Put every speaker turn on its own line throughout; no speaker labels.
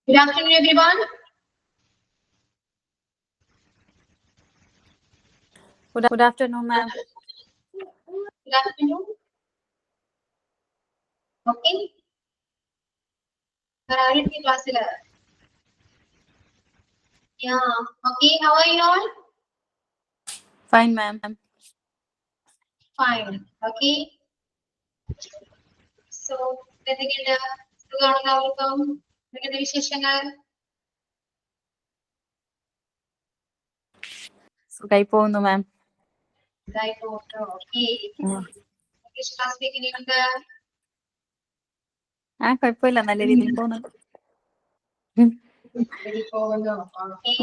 Good afternoon, everyone.
Good afternoon, ma'am.
Good afternoon. Okay. Class. Yeah. Okay. How are you all?
Fine, ma'am.
Fine. Okay. So, എന്തൊക്കെയുണ്ട് സുഖമാണോ എല്ലാവർക്കും? എന്തൊക്കെയുണ്ട് വിശേഷങ്ങൾ?
സുഖായി പോകുന്നു, മാം.
ഇതായി പോകുന്നു. Okay. English class എങ്ങനെയുണ്ട്?
കുഴപ്പമില്ല, നല്ല രീതിയിൽ പോകുന്നുണ്ട്.
പോകുന്നു. Okay.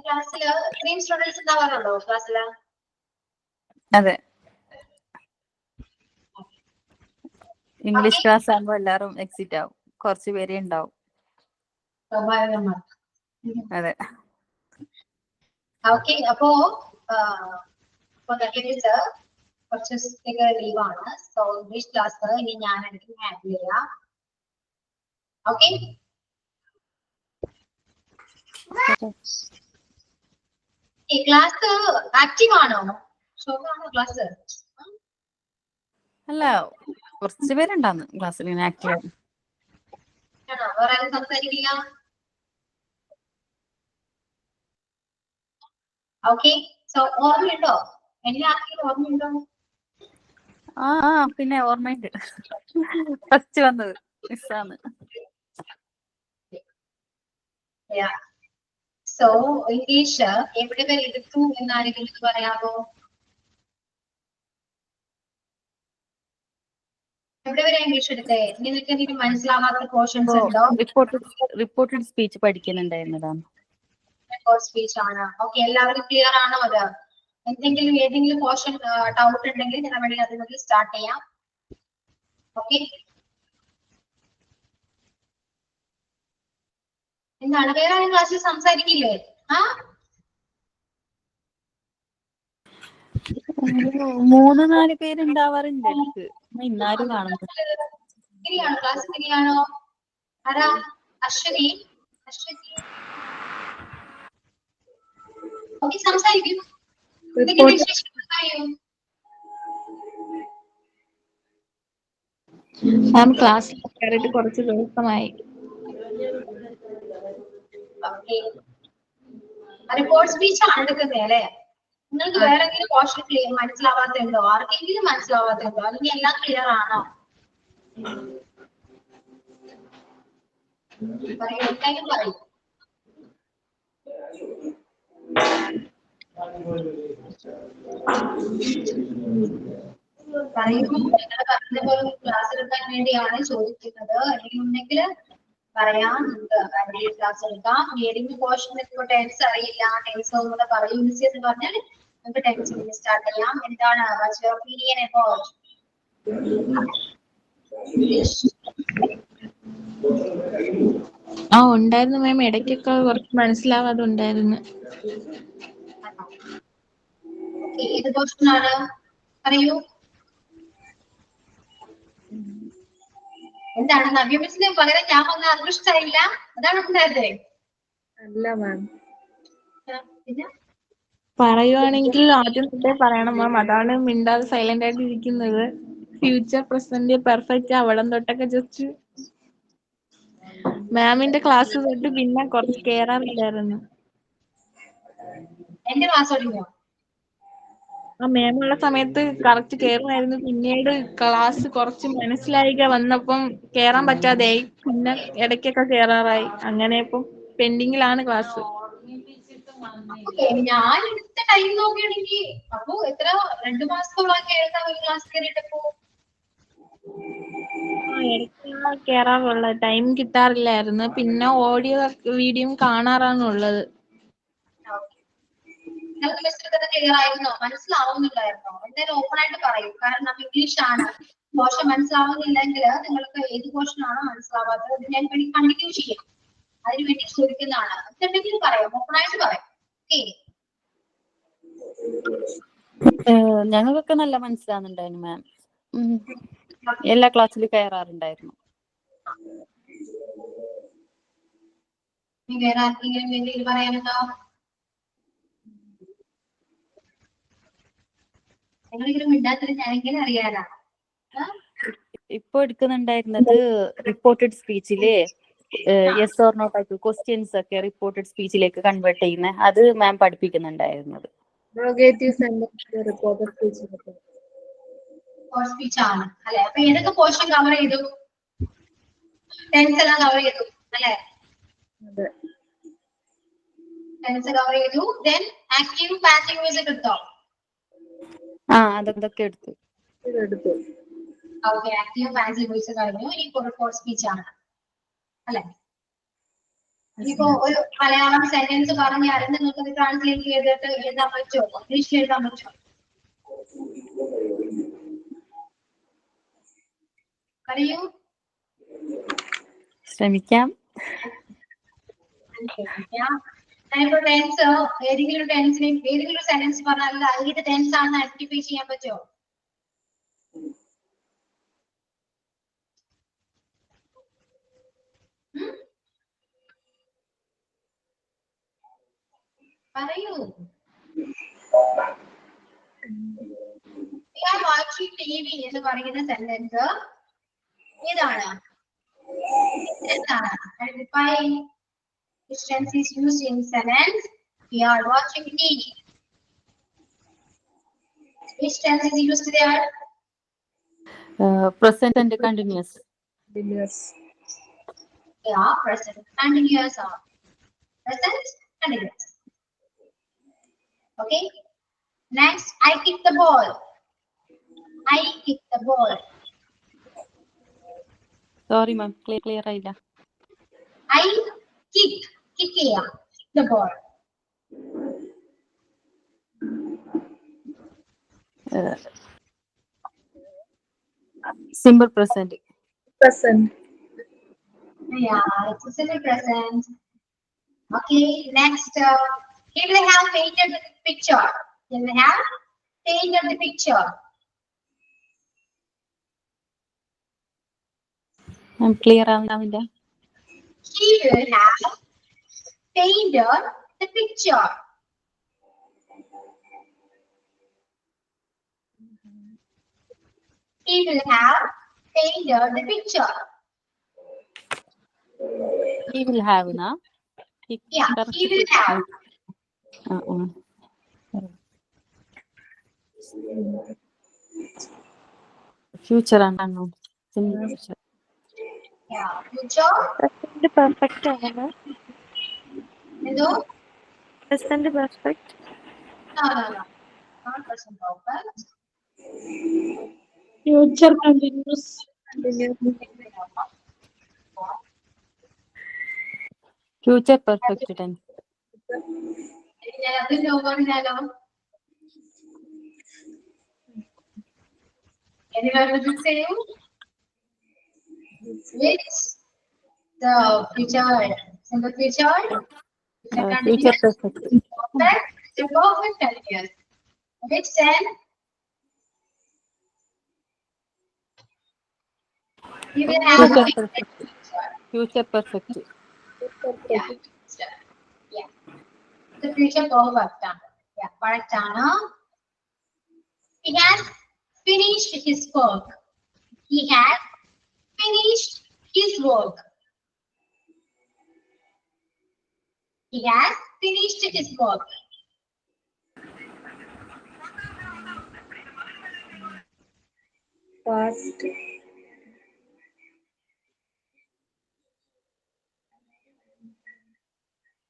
ക്ലാസ്സില് ഇത്രയും സ്റ്റുഡൻസ് ഉണ്ടാവാറുണ്ടോ ക്ലാസ്സില്?
അതെ, ഇംഗ്ലീഷ് ക്ലാസ് ആകുമ്പോ എല്ലാരും എക്സിറ്റ് ആവും, കുറച്ച് പേരെ ഉണ്ടാവും. അതെ.
ഓക്കെ. അപ്പോ കുറച്ച് ദിവസത്തേക്ക് ലീവാണ്. സോ ഇംഗ്ലീഷ് ക്ലാസ് ഇനി ഞാനായിരിക്കും ഹാൻഡിൽ ചെയ്യാം. ഓക്കെ. ക്ലാസ് ആക്റ്റീവ് ആണോ? ഷോക്കാണോ ക്ലാസ്?
അല്ല, കുറച്ച് പേരുണ്ടാന്ന് ക്ലാസ്സിൽ ഇങ്ങനെ ആക്റ്റീവ് ആവും.
ആണോ? വേറെ ആരും സംസാരിക്കില്ല? ഓക്കെ. സോ ഓർമ്മയുണ്ടോ? എല്ലാവർക്കും ഓർമ്മയുണ്ടോ?
പിന്നെ ഓർമ്മയുണ്ട്. ഫസ്റ്റ് വന്നത് മിസ്സാണ്.
സോ ഇംഗ്ലീഷ് എവിടെ വരെ എടുത്തു എന്നാരെങ്കിലും പറയാമോ? എവിടെ വരെ ഇംഗ്ലീഷ് എടുത്തേ? നിങ്ങൾക്ക് എന്തെങ്കിലും മനസ്സിലാവാത്ത പോർഷൻസ് ഉണ്ടോ?
റിപ്പോർട്ടഡ് സ്പീച്ച് പഠിക്കുന്നുണ്ടായിരുന്നതാണ്.
സ്പീച്ച് ആണ്. ഓക്കെ. എല്ലാവരും ക്ലിയർ ആണോ? അത് ഏതെങ്കിലും പോർഷൻ ഡൗട്ട് ഉണ്ടെങ്കിൽ ഞാൻ വേണമെങ്കിൽ അത് നമുക്ക് സ്റ്റാർട്ട് ചെയ്യാം. ഓക്കെ. എന്താണ് വേറെ ആരും ക്ലാസ്സിൽ സംസാരിക്കില്ലേ?
മൂന്ന് നാല് പേരുണ്ടാവാറുണ്ട് എനിക്ക്. ഇന്നാരും കാണുന്നു.
ശരിയാണോ? ക്ലാസ് ശരിയാണോ? ആരാ? അശ്വതി. ഓക്കെ, സംസാരിക്കും.
മാം ക്ലാസ്സിൽ കയറിയിട്ട് കുറച്ച് ദിവസമായി.
റിപ്പോർട്ട് സ്പീച്ച് ആണ് എടുക്കുന്നത് അല്ലേ? നിങ്ങൾക്ക് വേറെ എന്തെങ്കിലും പോർഷൻ ക്ലിയർ മനസ്സിലാവാത്തുണ്ടോ? ആർക്കെങ്കിലും മനസ്സിലാവാത്തുണ്ടോ? അല്ലെങ്കിൽ എല്ലാം ക്ലിയർ ആണോ? എന്തായാലും പറയൂ. പറയുമ്പോൾ നിങ്ങൾ പറഞ്ഞ പോലെ ക്ലാസ് എടുക്കാൻ വേണ്ടിയാണ് ചോദിക്കുന്നത്. അല്ലെങ്കിൽ ഉണ്ടെങ്കിൽ പറയാം, നമുക്ക് ക്ലാസ് എടുക്കാം. ഏതെങ്കിലും പോർഷൻ ഇപ്പോൾ ടെൻസ് അറിയില്ല, ടെൻസ് ഒന്നുകൂടെ പറയൂ എന്ന് പറഞ്ഞാൽ നമുക്ക് ടെൻസ് സ്റ്റാർട്ട് ചെയ്യാം. എന്താണ് ഒപ്പീനിയൻ അബൌട്ട്
ഉണ്ടായിരുന്നു മാം, ഇടയ്ക്കൊക്കെ കുറച്ച് മനസ്സിലാവാതെ ഉണ്ടായിരുന്നു.
ഏത് പോർഷനാണ്? പറയൂ. എന്താണ് നവ്യ മിസ്സിന് പകരം ഞാൻ വന്ന അദൃഷ്ടായില്ല? അതാണ് ഉണ്ടായത്?
അല്ല മാം,
പിന്നെ
പറയുവാണെങ്കിൽ ആദ്യം തൊട്ടേ പറയണം മാം. അതാണ് മിണ്ടാതെ സൈലന്റ് ആയിട്ട് ഇരിക്കുന്നത്. ഫ്യൂച്ചർ പ്രസന്റ് പെർഫെക്റ്റ് അവിടം തൊട്ടൊക്കെ ജസ്റ്റ് മാമിന്റെ ക്ലാസ് തൊട്ട് പിന്നെ കുറച്ച് കേറാറില്ലായിരുന്നു.
എന്റെ ക്ലാസ് തുടങ്ങിയോ?
മാമുള്ള സമയത്ത് കറക്റ്റ് കേറുമായിരുന്നു. പിന്നീട് ക്ലാസ് കുറച്ച് മനസ്സിലായിക വന്നപ്പം കേറാൻ പറ്റാതെയായി. പിന്നെ ഇടയ്ക്കൊക്കെ കേറാറായി. അങ്ങനെ ഇപ്പം പെൻഡിങ്ങിലാണ് ക്ലാസ്.
ഞാൻ എടുത്ത ടൈം നോക്കുകയാണെങ്കിൽ അപ്പൊ എത്ര 2 മാസത്തോളം കേൾക്കാൻ ക്ലാസ് കയറിയിട്ടപ്പോ
ഇടയ്ക്ക് കേറാറുള്ള ടൈം കിട്ടാറില്ലായിരുന്നു. പിന്നെ ഓഡിയോ വീഡിയോയും കാണാറാണുള്ളത്.
ക്ലിയർ ആയിരുന്നോ? മനസ്സിലാവുന്നില്ലായിരുന്നോ? എന്തായാലും ഓപ്പൺ ആയിട്ട് പറയും. കാരണം ഇംഗ്ലീഷ് ആണ്. പോർഷൻ മനസ്സിലാവുന്നില്ലെങ്കിൽ നിങ്ങൾക്ക് ഏത് പോർഷൻ ആണോ മനസ്സിലാവാത്തത് ഞാൻ വേണ്ടി കണ്ടിന്യൂ ചെയ്യാം. അതിന് വേണ്ടി ചോദിക്കുന്നതാണ്. എന്തെങ്കിലും പറയാം, ഓപ്പൺ ആയിട്ട് പറയാം.
ഞങ്ങൾക്കൊക്കെ നല്ല മനസ്സിലാവുന്നുണ്ടായിരുന്നു മാം. എല്ലാ ക്ലാസ്സിലും കയറാറുണ്ടായിരുന്നു.
ഇനി വേറെ ആർക്കെങ്കിലും എന്തെങ്കിലും പറയാനുണ്ടോ? നിങ്ങളിങ്ങനെ മിണ്ടാത്തിട്ട് ഞാൻ എങ്ങനെ അറിയാനാ?
ഇപ്പൊ എടുക്കുന്നുണ്ടായിരുന്നത് റിപ്പോർട്ടഡ് സ്പീച്ചില് yes or no type questions ഒക്കെ റിപ്പോർട്ടഡ് സ്പീച്ചിലേക്ക് കൺവേർട്ട് ചെയ്യുന്ന അത് മാം പഠിപ്പിക്കുന്നുണ്ടായിരുന്നത്.
സ്പീച്ച് ആണ് അല്ലെ? അപ്പൊ ഏതൊക്കെ പോർഷൻ കവർ ചെയ്തു? ടെൻസ് എല്ലാം കവർ ചെയ്തു അല്ലെ? ടെൻസ് കവർ ചെയ്തു. ദെൻ ആക്റ്റീവ് പാസീവ് വോയിസ് എടുത്തോ?
അതൊക്കെ എടുത്തു.
ഓക്കെ, ആക്റ്റീവ് പാസീവ് വോയിസ് കഴിഞ്ഞു. ഇനി ഫോർ സ്പീച്ച് ആണ് അല്ലെ? ഇനിയിപ്പോ ഒരു മലയാളം സെന്റൻസ് പറഞ്ഞാൽ നിങ്ങൾക്ക് ട്രാൻസ്ലേറ്റ് ചെയ്തിട്ട് എഴുതാൻ പറ്റുമോ? ഇംഗ്ലീഷിൽ എഴുതാൻ പറ്റുമോ? പറയൂ.
ശ്രമിക്കാം.
ഞാനിപ്പോ ടെൻസ് ഏതെങ്കിലും ഒരു ടെൻസിനെ ഏതെങ്കിലും ഒരു സെന്റൻസ് പറഞ്ഞാൽ ഏത് ടെൻസ് ആണെന്ന് ഐഡന്റിഫൈ ചെയ്യാൻ പറ്റുമോ? പറയൂ. We are watching TV എന്ന് പറയുന്ന സെന്റൻസ് ഏതാണ്? എന്താണ്? Identify which tense is used in sentence. We are watching TV. Which tense is used there?
Present and continuous.
Yeah, present continuous or present continuous. Okay. Next, I kick the ball. I kick the ball.
Sorry ma'am, clear ആയില്ല.
I kick the ball.
Simple present.
Yeah, it's a simple present. Okay, next, he will have painted the picture. He will have painted the picture.
I'm clear ആവുന്നില്ല.
He will have painted the picture. He will have painted the picture.
He will have na.
Yeah, he will have.
Future ആണോ? Future.
Yeah, future.
Present perfect ആണോ?
Hello?
Present perfect.
No. Not present perfect.
Future continuous.
Future perfect tense.
Anyone will say which the future simple future
Future perfect.
perfect the perfect continuous. Which then you will have
Future perfect.
Yeah. The future perfect. Yeah, correct. He has finished his work. He has finished his work. He has finished his work.
Past.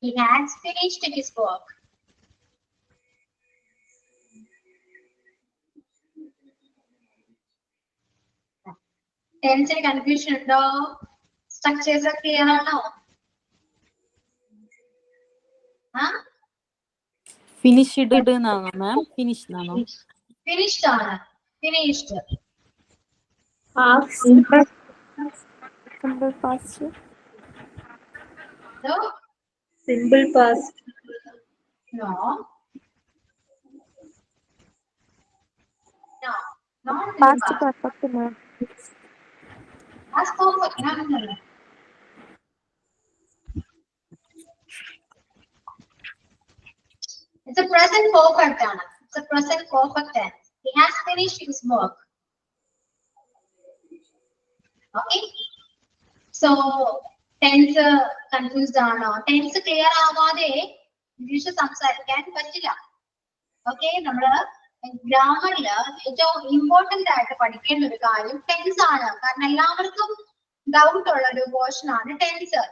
He has finished his work. Tense confusion undo. Structures are clear now. Huh?
Finished എന്നാണോ മാം? Finished ആണോ?
Finished ആണ്. Finished.
Past. Simple past.
No?
Simple past.
No. No. Not
Past perfect ma'am.
Past perfect ആണെന്നല്ല. It's a present perfect ആണ്. It's a present perfect tense. He has finished his work. Okay. So tense confused ആണോ? Tense clear ആവാതെ English സംസാരിക്കാൻ പറ്റില്ല. Okay, നമ്മള് ഗ്രാമറിൽ ഏറ്റവും important ആയിട്ട് പഠിക്കേണ്ട ഒരു കാര്യം ടെൻസ് ആണ്. കാരണം എല്ലാവർക്കും ഡൗട്ട് ഉള്ള ഒരു പോർഷൻ ആണ് ടെൻസ്.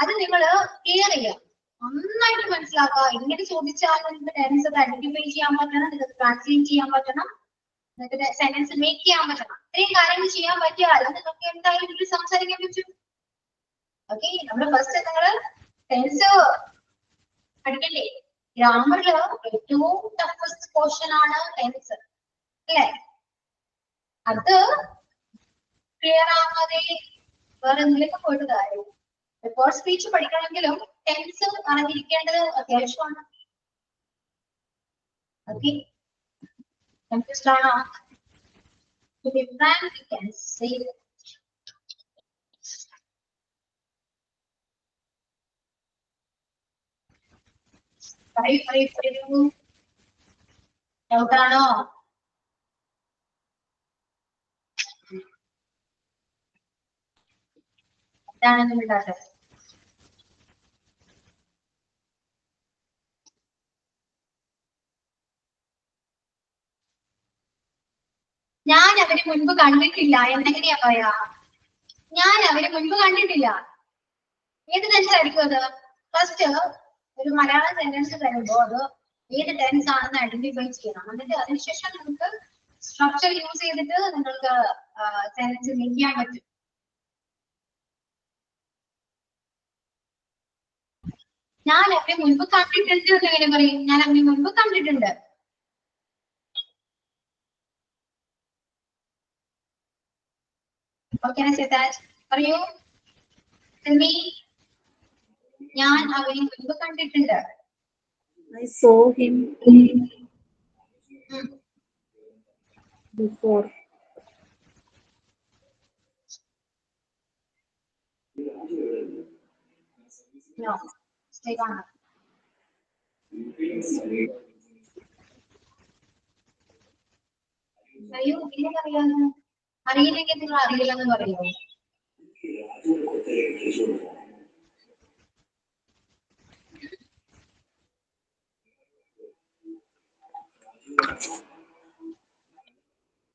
അത് നിങ്ങൾ ക്ലിയർ ചെയ്യുക, നന്നായിട്ട് മനസ്സിലാക്കുക. ഇങ്ങനെ ചോദിച്ചാൽ നിങ്ങൾക്ക് ടെൻസ് ഐഡന്റിഫൈ ചെയ്യാൻ പറ്റണം, നിങ്ങൾക്ക് ട്രാൻസ്ലേറ്റ് ചെയ്യാൻ പറ്റണം, നിങ്ങൾക്ക് സെന്റൻസ് മേക്ക് ചെയ്യാൻ പറ്റണം. ഇത്രയും കാര്യങ്ങൾ ചെയ്യാൻ പറ്റിയാൽ നിങ്ങൾക്ക് എന്തായാലും സംസാരിക്കാൻ പറ്റും. ഓക്കെ, നമ്മൾ ഫസ്റ്റ് നിങ്ങൾ ടെൻസ് പഠിക്കണ്ടേ? ഗ്രാമറില് ഏറ്റവും ടഫസ്റ്റ് പോർഷൻ ആണ് ടെൻസ് അല്ലേ? അത് ക്ലിയർ ആവാതെ വേറെ എന്തിലൊക്കെ പോയിട്ട് കാര്യം. റിപ്പോർട്ട് സ്പീച്ച് പഠിക്കണമെങ്കിലും ടെൻസ് അറിഞ്ഞിരിക്കേണ്ടത് അത്യാവശ്യമാണ്. ഓക്കെ, കൺഫ്യൂസ്ഡ് ആണോ? പറയൂ. ഡൗട്ടാണോ? ഇതാണെന്ന് വിടാതെ. ഞാൻ അവരെ മുൻപ് കണ്ടിട്ടില്ല എന്തെങ്ങനെയാ പറയാ? ഞാൻ അവരെ മുൻപ് കണ്ടിട്ടില്ല. ഏത് ടെൻസ് ആയിരിക്കും അത്? ഫസ്റ്റ് ഒരു മലയാളം സെന്റൻസ് തരുമ്പോ അത് ഏത് ടെൻസ് ആണെന്ന് ഐഡന്റിഫൈ ചെയ്യണം. എന്നിട്ട് അതിനുശേഷം നിങ്ങൾക്ക് സ്ട്രക്ചർ യൂസ് ചെയ്തിട്ട് നിങ്ങൾക്ക് സെന്റൻസ് മേക്ക് ചെയ്യാൻ പറ്റും. ഞാൻ അവരെ മുൻപ് കണ്ടിട്ടുണ്ട് എന്ന് എങ്ങനെ പറയും? ഞാൻ അവരെ മുൻപ് കണ്ടിട്ടുണ്ട്. Okay, I say that. പറയൂ. Tell me. ഞാൻ അവരെ മുൻപ് കണ്ടിട്ടുണ്ട്.
I saw him before.
No. Stay on. പറയൂ, ഇങ്ങനെ അറിയാമെന്ന്. അറിയില്ലെങ്കിൽ നിങ്ങൾ അറിയില്ലെന്ന് പറയൂ.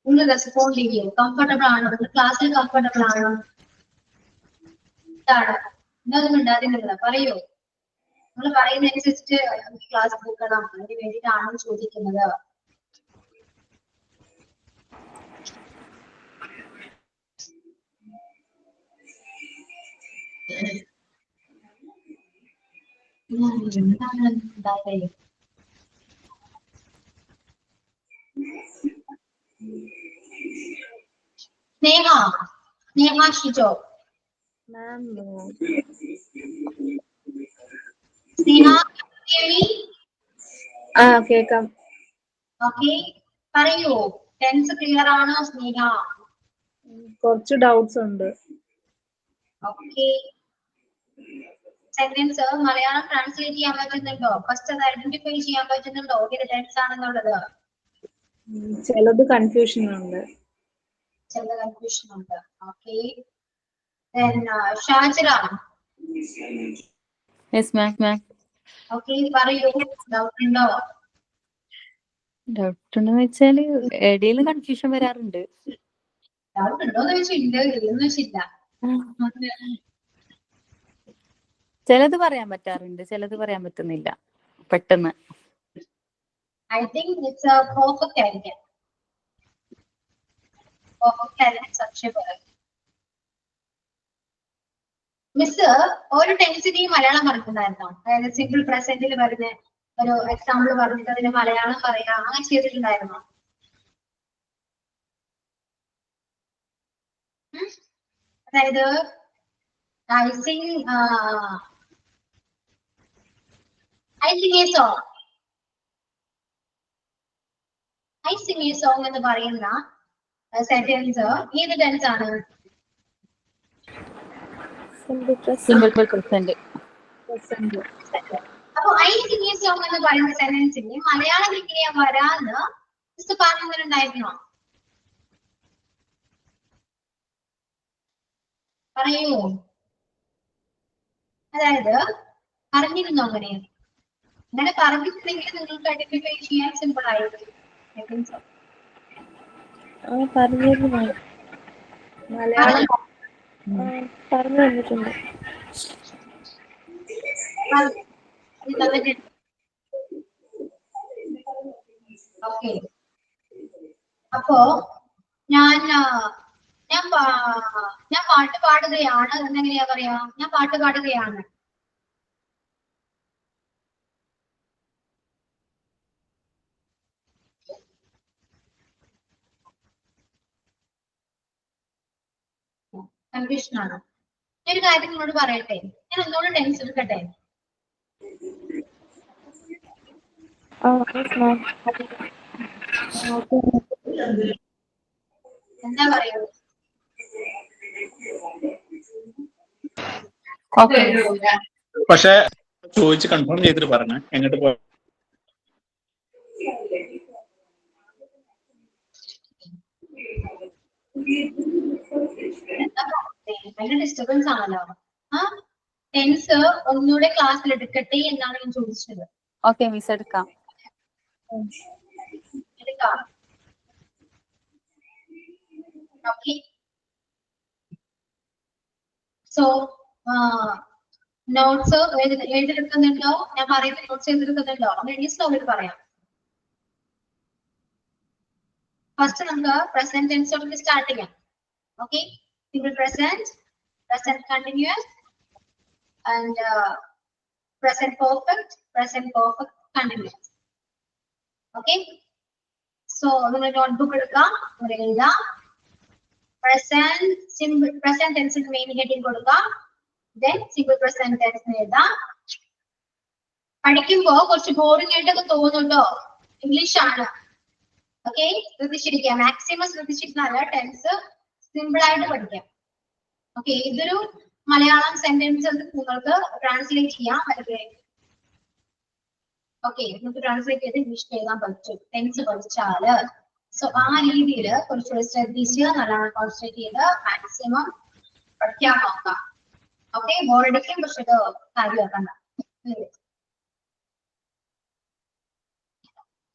നിങ്ങൾ റെസ്പോണ്ട് ചെയ്യൂ. കംഫർട്ടബിൾ ആണോ? നിങ്ങൾ ക്ലാസ്സിൽ കംഫർട്ടബിൾ ആണോ? ഇതാണ് ഇതൊന്നും ഉണ്ടാകുന്നില്ല. പറയൂ. നിങ്ങൾ പറയുന്നതനുസരിച്ച് ക്ലാസ് കൊടുക്കണം. അതിന് വേണ്ടിയിട്ടാണോ ചോദിക്കുന്നത്? എന്താണ് ഉണ്ടായത്? സ്നേഹ ഷിജോ.
Ma'am, no.
സ്നേഹ
കേക്കാം.
ഓക്കെ, പറയൂ. ടെൻസ് ക്ലിയർ ആണോ സ്നേഹ?
കുറച്ച് ഡൗട്ട്സ് ഉണ്ട്.
ഓക്കെ, സെന്റൻസ് മലയാളം ട്രാൻസ്ലേറ്റ് ചെയ്യാൻ പറ്റുന്നുണ്ടോ? ഫസ്റ്റ് അത് ഐഡന്റിഫൈ ചെയ്യാൻ പറ്റുന്നുണ്ടോ ഏത് ടെൻസ് ആണെന്നുള്ളത്?
ചിലത് കൺഫ്യൂഷൻ ഉണ്ട്.
ചില കൺഫ്യൂഷൻ ഉണ്ട്. Okay, Shajira.
Yes ma'am.
Okay, പറയൂ. ഡൗട്ട് ഉണ്ടോ?
ഡൗട്ട് ഉണ്ടെന്ന് വെച്ചാല് ഇടയിൽ കൺഫ്യൂഷൻ വരാറുണ്ട്.
ഡൗട്ട് ഉണ്ടോന്ന് വെച്ചില്ല, ഇല്ലെന്ന് വെച്ചില്ല.
ചിലത് പറയാൻ പറ്റാറുണ്ട്, ചിലത് പറയാൻ പറ്റുന്നില്ല പെട്ടെന്ന്.
I think it's a perfect idea. Perfect idea സക്ഷിപ്. മിസ് ഒരു ടെൻസിനെയും മലയാളം പറഞ്ഞിട്ടുണ്ടായിരുന്നോ? അതായത് സിമ്പിൾ പ്രസന്റിൽ വരുന്ന ഒരു എക്സാമ്പിൾ പറഞ്ഞിട്ട് അതിന് മലയാളം പറയാ, അങ്ങനെ ചെയ്തിട്ടുണ്ടായിരുന്നോ? അതായത് I sing a song. I sing a song എന്ന് പറയുന്ന സെന്റൻസ് ഏത് ടെൻസ് ആണ്?
Simple present.
അപ്പൊ ഐ സിംഗ് എ സോങ് എന്ന് പറയുന്ന സെന്റൻസിന് മലയാളം എങ്ങനെയാ വരാന്ന് മിസ് പറഞ്ഞിട്ടുണ്ടായിരുന്നോ? പറയൂ. അതായത് പറഞ്ഞിരുന്നോ അങ്ങനെ? അങ്ങനെ പറഞ്ഞിട്ടുണ്ടെങ്കിൽ നിങ്ങൾക്ക് ഐഡന്റിഫൈ ചെയ്യാൻ സിമ്പിൾ ആയിരിക്കും.
പറഞ്ഞിരുന്നു മലയാളം പറഞ്ഞു തന്നിട്ടുണ്ട്.
ഓക്കെ. അപ്പോ ഞാൻ പാട്ട് പാടുകയാണ് എന്നെങ്ങനെയാ പറയാ? ഞാൻ പാട്ട് പാടുകയാണ്. കൺഫ്യൂഷൻ ആണ്. ഒരു കാര്യം നിങ്ങളോട് പറയട്ടെ, ഞാൻ ഒന്നുകൂടെ ടെൻസ് എടുക്കട്ടെ. എന്താ പറയൂ?
പക്ഷെ ചോദിച്ച് കൺഫേം ചെയ്തിട്ട് പറഞ്ഞേ എങ്ങോട്ട് പോ.
ഭയങ്കര ഡിസ്റ്റർബൻസ് ആണല്ലോ. ടെൻസ് ഒന്നുകൂടെ ക്ലാസ്സിൽ എടുക്കട്ടെ എന്നാണ് ഞാൻ ചോദിച്ചത്.
ഓക്കെ മിസ് എടുക്കാം.
ഓക്കെ. സോ നോട്ട്സ് എഴുതിയെടുക്കുന്നുണ്ടോ? ഞാൻ പറയുന്ന നോട്ട്സ് എഴുതിയെടുക്കുന്നുണ്ടോ? അങ്ങനെ സ്ലോവിൽ പറയാം. ഫസ്റ്റ് നമുക്ക് പ്രസന്റ് ടെൻസോട് സ്റ്റാർട്ട് ചെയ്യാം. Okay. Simple present, present continuous and present perfect continuous. Okay, so നമ്മൾ നോട്ട്ബുക്ക് എടുക്കാം, എഴുതാം. present tense മെയിൻ ഹെഡിങ് കൊടുക്കാം, then simple present tense എഴുതാം. പഠിക്കുമ്പോ കുറച്ച് ബോറിംഗ് ആയിട്ടൊക്കെ തോന്നുന്നുണ്ടോ? ഇംഗ്ലീഷ് ആണ്. ഓക്കെ, ശ്രദ്ധിച്ചിരിക്കുക, മാക്സിമം ശ്രദ്ധിച്ചിരുന്നാല് ടെൻസ് സിമ്പിൾ ആയിട്ട് പഠിക്കാം. ഓക്കെ, ഇതൊരു മലയാളം സെന്റൻസ് നിങ്ങൾക്ക് ട്രാൻസ്ലേറ്റ് ചെയ്യാൻ പറ്റും. ഓക്കെ, നിങ്ങൾക്ക് ട്രാൻസ്ലേറ്റ് ചെയ്ത് ഇംഗ്ലീഷ് എഴുതാൻ പറ്റും ടെൻസ് പഠിച്ചാല്. സോ ആ രീതിയിൽ കുറച്ചുകൂടി ശ്രദ്ധിച്ച് നല്ലോണം കോൺസെൻട്രേറ്റ് ചെയ്ത് മാക്സിമം പഠിക്കാൻ നോക്കാം. ഓക്കെ, ബോറടിക്കും, പക്ഷെ ഇത് കാര്യമാക്കണ്ട.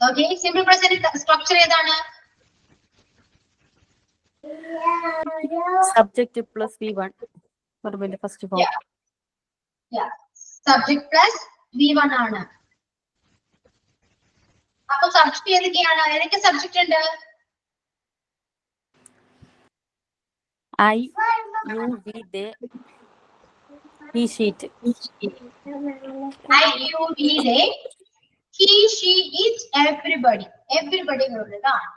ഓക്കെ, സിമ്പിൾ പ്രസന്റ് സ്ട്രക്ചർ ഏതാണ്?
സബ്ജക്ട് പ്ലസ് V1 വെർബിന്റെ first form.
Subject plus V1 ആണ്. അപ്പൊ സബ്ജക്ട് ഏതൊക്കെയാണ്? ഏതൊക്കെ സബ്ജക്ട് ഉണ്ട്?
I, you, we, they, he, sheet.
I, you, we, they, he, she, it, everybody. Everybody എന്നുള്ളതാണ്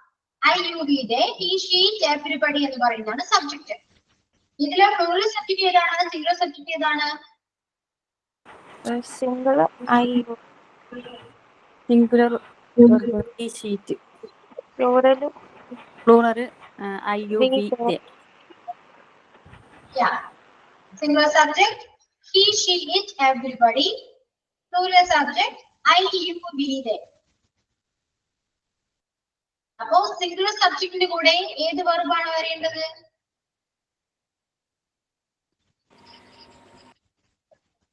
I, you, we, they, he, she, it, everybody എന്ന് പറയുന്നതാണ് subject. ഇതിലെ plural subject ഏതാണ്? സിംഗുലർ സബ്ജക്ട് ഏതാണ്?
Singular I,
singular he, sheet.
Plural
I, you, we, they.
Yeah. Singular subject he, she, it, everybody. Plural subject I, you, we, they. അപ്പോ singular സബ്ജക്റ്റിന്റെ കൂടെ ഏത് വെർബാണ് വരേണ്ടത്?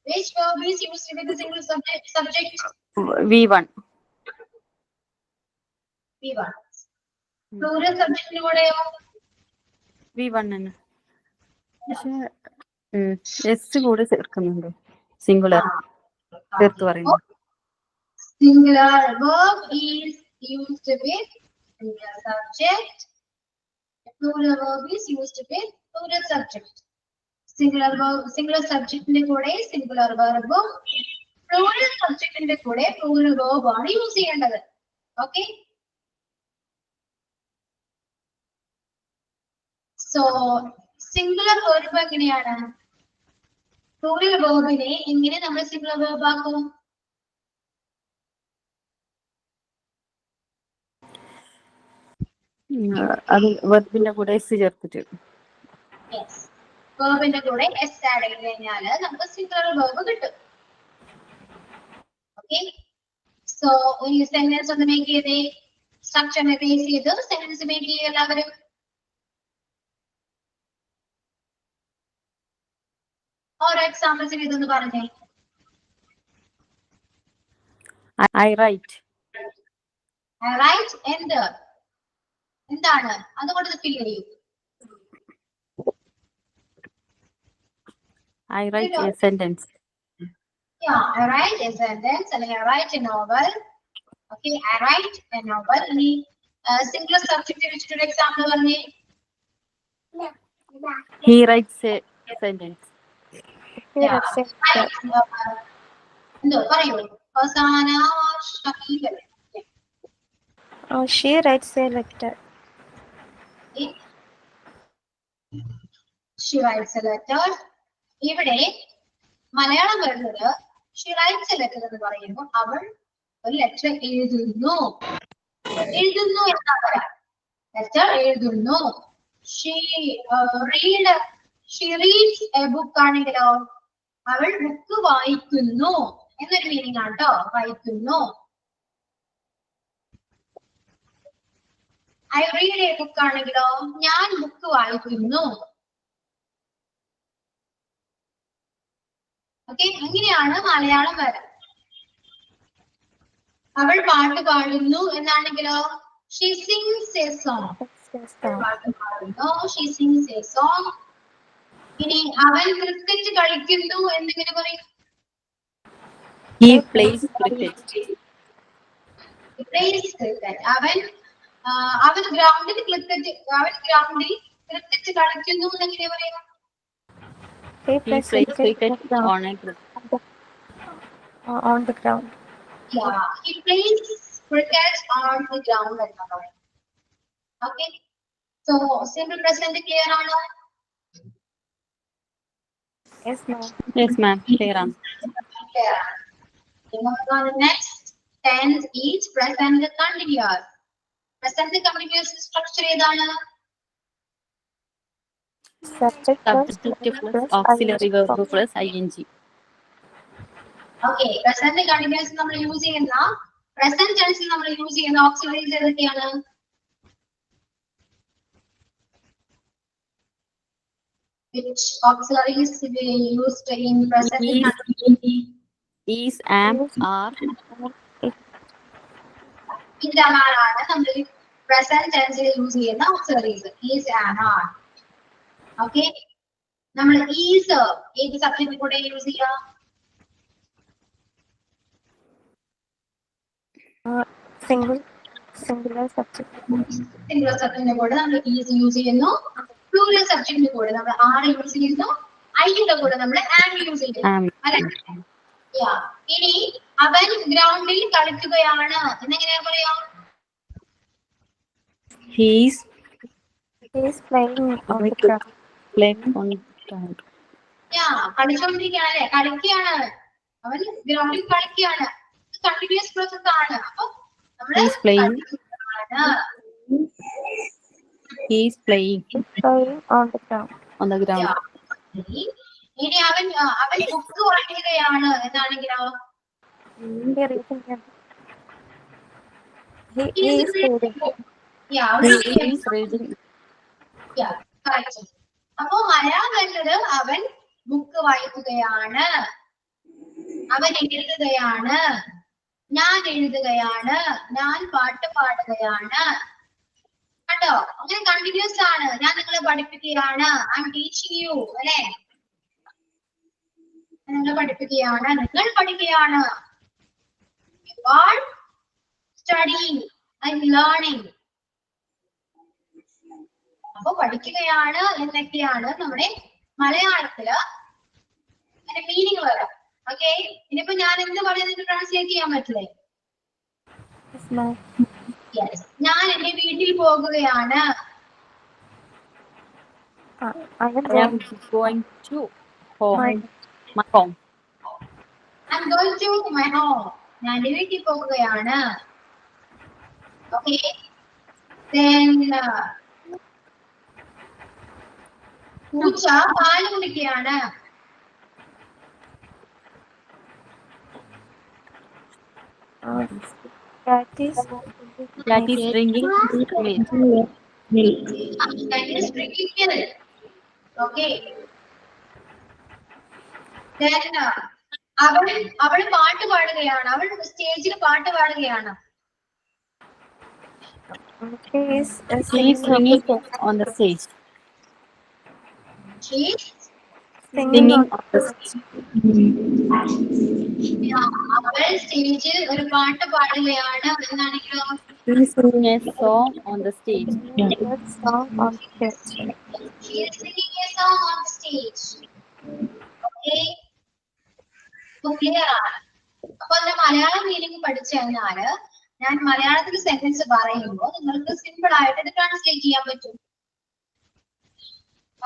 Which verb is used with the singular subject?
V1.
V1. Plural subjectന്റെ കൂടെയോ?
V1 ആണ്. പക്ഷെ S കൂടെ ചേർക്കുന്നുണ്ട് singular ചേർത്ത് പറയുന്നു.
Singular verb is used with singular subject. Plural verb is used with plural subject. Singular subject ന്റെ കൂടെ singular verb ഉം plural subject ന്റെ കൂടെ plural verb ആണ് യൂസ് ചെയ്യേണ്ടത്. ഓക്കെ, സോ സിംഗുലർ verb എങ്ങനെയാണ്? plural verbനെ എങ്ങനെ നമ്മൾ singular verb ആക്കും?
അത് വെർബിന്റെ കൂടെ എസ് ചേർത്തിട്ട്.
യെസ്, വെർബിന്റെ കൂടെ എസ് ആഡ് ചെയ്ത് കഴിഞ്ഞാൽ നമുക്ക് സിംഗുലർ വെർബ് കിട്ടും. ഓക്കെ, സോ ഈ സെന്റൻസ് ഒന്ന് മേക്ക് ചെയ്തേ. സ്ട്രക്ചറിനെ ബേസ് ചെയ്ത് സെന്റൻസ് മേക്ക് ചെയ്യുക എല്ലാവരും. ഓരോ എക്സാമ്പിൾസിന് ഇതൊന്ന് പറഞ്ഞേ.
I right.
ഐ റൈറ്റ് എന്താണ് അതുകൊണ്ട് ഫിൽ ചെയ്യൂ.
I write a sentence.
Yeah, I write a sentence and I write a novel. Okay, I write a novel. Any singular subject which to example പറഞ്ഞേ.
He writes a sentence.
Yeah. എന്തോ പറയൂ. Fasana ഷഹീബ്.
Oh, she writes a letter.
She writes a letter. ഇവിടെ മലയാളം വരുന്നത് she writes a letter എന്ന് പറയുമ്പോൾ അവൾ ഒരു letter എഴുതുന്നു എന്നാ പറയാം. ലെറ്റർ എഴുതുന്നു. she reads a book ആണെങ്കിലോ അവൾ ബുക്ക് വായിക്കുന്നു എന്നൊരു മീനിങ് ആണ് കേട്ടോ. വായിക്കുന്നു. I read a book ആണെങ്കിലോ ഞാൻ ബുക്ക് വായിക്കുന്നു. ഓക്കെ, അങ്ങനെയാണ് മലയാളം വരാം. അവൾ പാട്ട് പാടുന്നു എന്നാണെങ്കിലോ she sings a song. പാട്ട് പാടുന്നു, she sings a song. ഇനി അവൻ ക്രിക്കറ്റ് കളിക്കുന്നു എന്നിങ്ങനെ പറയും.
He plays cricket.
He plays cricket. അവൻ ഗ്രൗണ്ടിൽ ക്രിക്കറ്റ് കളിക്കുന്നു എന്നെങ്ങനെ പറയും.
He
He
plays
plays cricket
on the ground.
Yeah, he plays cricket on the ground എന്നാ പറയും. Okay, so simple present clear ആണോ?
Yes, ma'am.
Yes, ma'am. Clear on.
Clear. The next tense is present continuous. Present continuous structure ഏതാണ്?
Subject
Plus auxiliary verb plus ing.
Okay, present continuous നമ്മൾ use ചെയ്യുന്ന present tense നമ്മൾ use ചെയ്യുന്ന auxiliaries ഏതൊക്കെയാണ്? Which auxiliaries we used in present continuous?
Is, am, are.
ഇതാണ് നമ്മൾ present tense use ചെയ്യുന്ന auxiliaries. Is, am, are. Okay, നമ്മൾ is ഏത് സബ്ജക്റ്റ് കൂടെ യൂസ് ചെയ്യാം?
Singular subject.
സിംഗുലർ സബ്ജക്റ്റിന്റെ കൂടെ നമ്മൾ is യൂസ് ചെയ്യുന്നു. പ്ലൂറൽ സബ്ജക്റ്റിന്റെ കൂടെ നമ്മൾ are യൂസ് ചെയ്യുന്നു. ഐയുടെ കൂടെ നമ്മൾ am യൂസ് ചെയ്യുന്നു. അല്ലേ? Yeah. ഇനി അവൻ ഗ്രൗണ്ടിൽ കളിക്കുകയാണ് എന്നെങ്ങനെയാ പറയാം?
He is
playing on the ground.
കളിച്ചോണ്ടിരിക്കുകയാണ് അല്ലെ? കളിക്കുകയാണ്. അവൻ ഗ്രൗണ്ടിൽ കളിക്കുകയാണ്. കണ്ടിന്യൂസ് പ്രോസസ് ആണ്. അപ്പൊ
He is playing
on the ground.
ഇനി അവൻ ബുക്ക് വായിക്കുകയാണ് എന്നാണെങ്കിലോ
He is reading.
അപ്പോ മലയാളം വരുന്നത് അവൻ ബുക്ക് വായിക്കുകയാണ്, അവൻ എഴുതുകയാണ്, ഞാൻ എഴുതുകയാണ്, ഞാൻ പാട്ട് പാടുകയാണ്. കണ്ടോ? അങ്ങനെ കണ്ടിന്യൂസ് ആണ്. ഞാൻ നിങ്ങളെ പഠിപ്പിക്കുകയാണ്, ഐ എം ടീച്ചിങ് യു അല്ലെ? നിങ്ങൾ പഠിപ്പിക്കുകയാണ്, നിങ്ങൾ പഠിക്കുകയാണ്. You are studying, I'm learning. അപ്പൊ പഠിക്കുകയാണ് എന്നൊക്കെയാണ് നമ്മുടെ മലയാളത്തില് മീനിങ് വരാം. ഓക്കെ, ഇനിയിപ്പോ ഞാൻ എന്ത് പറയുന്നത് ട്രാൻസ്ലേറ്റ് ചെയ്യാൻ പറ്റില്ലേ? യെസ്, ഞാൻ എന്റെ വീട്ടിൽ പോകുകയാണ്.
I am going to my home.
I'm going to my home. ഞാൻ എന്റെ വീട്ടിൽ പോകുകയാണ്. ഓക്കെ, Then പൂച്ച പാല് കുടിക്കുകയാണ്.
Cat is
drinking milk.
That is drinking milk. Okay. Then അവൾ പാട്ട് പാടുകയാണ്. അവൾ സ്റ്റേജിൽ പാട്ട് പാടുകയാണ്.
she is
She is singing on the stage.
She is
Singing on the stage.
അവൾ സ്റ്റേജിൽ ഒരു പാട്ട് പാടുകയാണ് എന്നാണെങ്കിലോ
She is singing a song on the stage.
that song on stage.
She is singing a song on stage. Okay. Clear ആണ്. അപ്പൊ അതിന്റെ Malayalam meaning പഠിച്ചു കഴിഞ്ഞാല് ഞാൻ മലയാളത്തിൽ സെന്റൻസ് പറയുമ്പോൾ നിങ്ങൾക്ക് സിമ്പിൾ ആയിട്ട് ഇത് ട്രാൻസ്ലേറ്റ് ചെയ്യാൻ പറ്റും.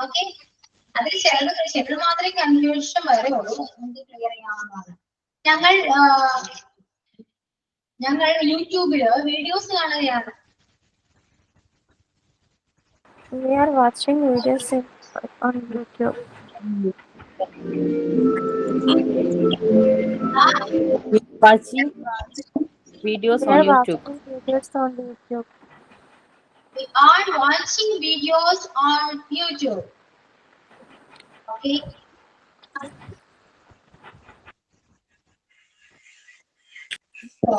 ഓക്കെ. അതിൽ ചിലത് മാത്രമേ കൺഫ്യൂഷൻ വരെ ഉള്ളൂ. നിങ്ങൾക്ക് ക്ലിയർ ചെയ്യാവുന്നതാണ്. ഞങ്ങൾ യൂട്യൂബില് വീഡിയോസ് കാണുകയാണ്.
We are watching videos on YouTube.
Watching videos
We
on
are
YouTube.
watching videos on YouTube.
We are watching videos on YouTube. Okay. So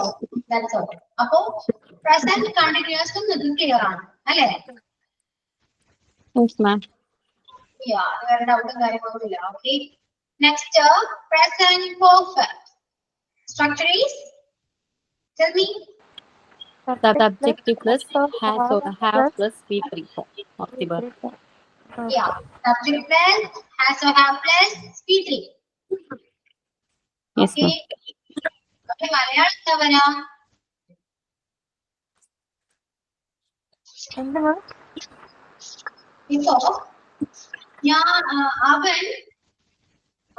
that's all. അപ്പോ present continuous നിങ്ങൾക്ക് clear ആണ് അല്ലേ?
Yes, ma'am.
Yeah, വേറെ ഡൗട്ടും കാര്യങ്ങളൊന്നുമില്ല. Okay. Next, present perfect. Structure is, tell me.
Subjective plus has or have plus V3 of the verb.
Yeah, subject plus has or have plus V3.
Yes,
Okay. Okay, Malayalam എന്താ പറയാ?
എന്തുവാ?
ഇപ്പോ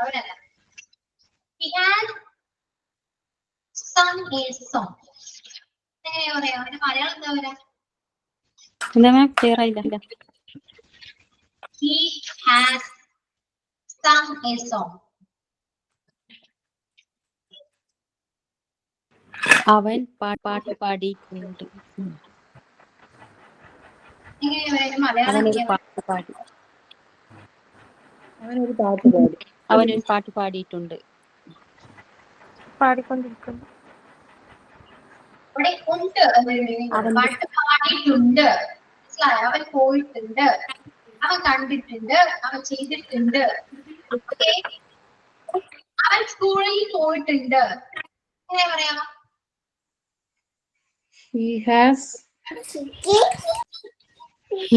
അവനല്ല. He had sung a song. എങ്ങനെയാ പറയാ? അവന്റെ മലയാളം എന്താ പറയാ?
എന്താ മാം ക്ലിയർ ആയില്ല.
He has sung a song.
അവൻ പാട്ട് പാടിയിട്ടുണ്ട്.
എങ്ങനെയാ പറയാ? മലയാളം
അവനൊരു
എങ്ങനെയാ?
പാട്ട് പാടി.
അവനൊരു പാട്ട് പാടി.
അവനൊരു പാട്ട് പാടിയിട്ടുണ്ട്.
പാടിക്കൊണ്ടിരിക്കുന്നു.
അവിടെ ഉണ്ട് പാട്ട് പാടിയിട്ടുണ്ട്. മനസ്സിലായോ? അവൻ പോയിട്ടുണ്ട്, അവൻ കണ്ടിട്ടുണ്ട്, അവൻ ചെയ്തിട്ടുണ്ട്. ഓക്കെ. അവൻ സ്കൂളിൽ പോയിട്ടുണ്ട്. എങ്ങനെ പറയാ?
He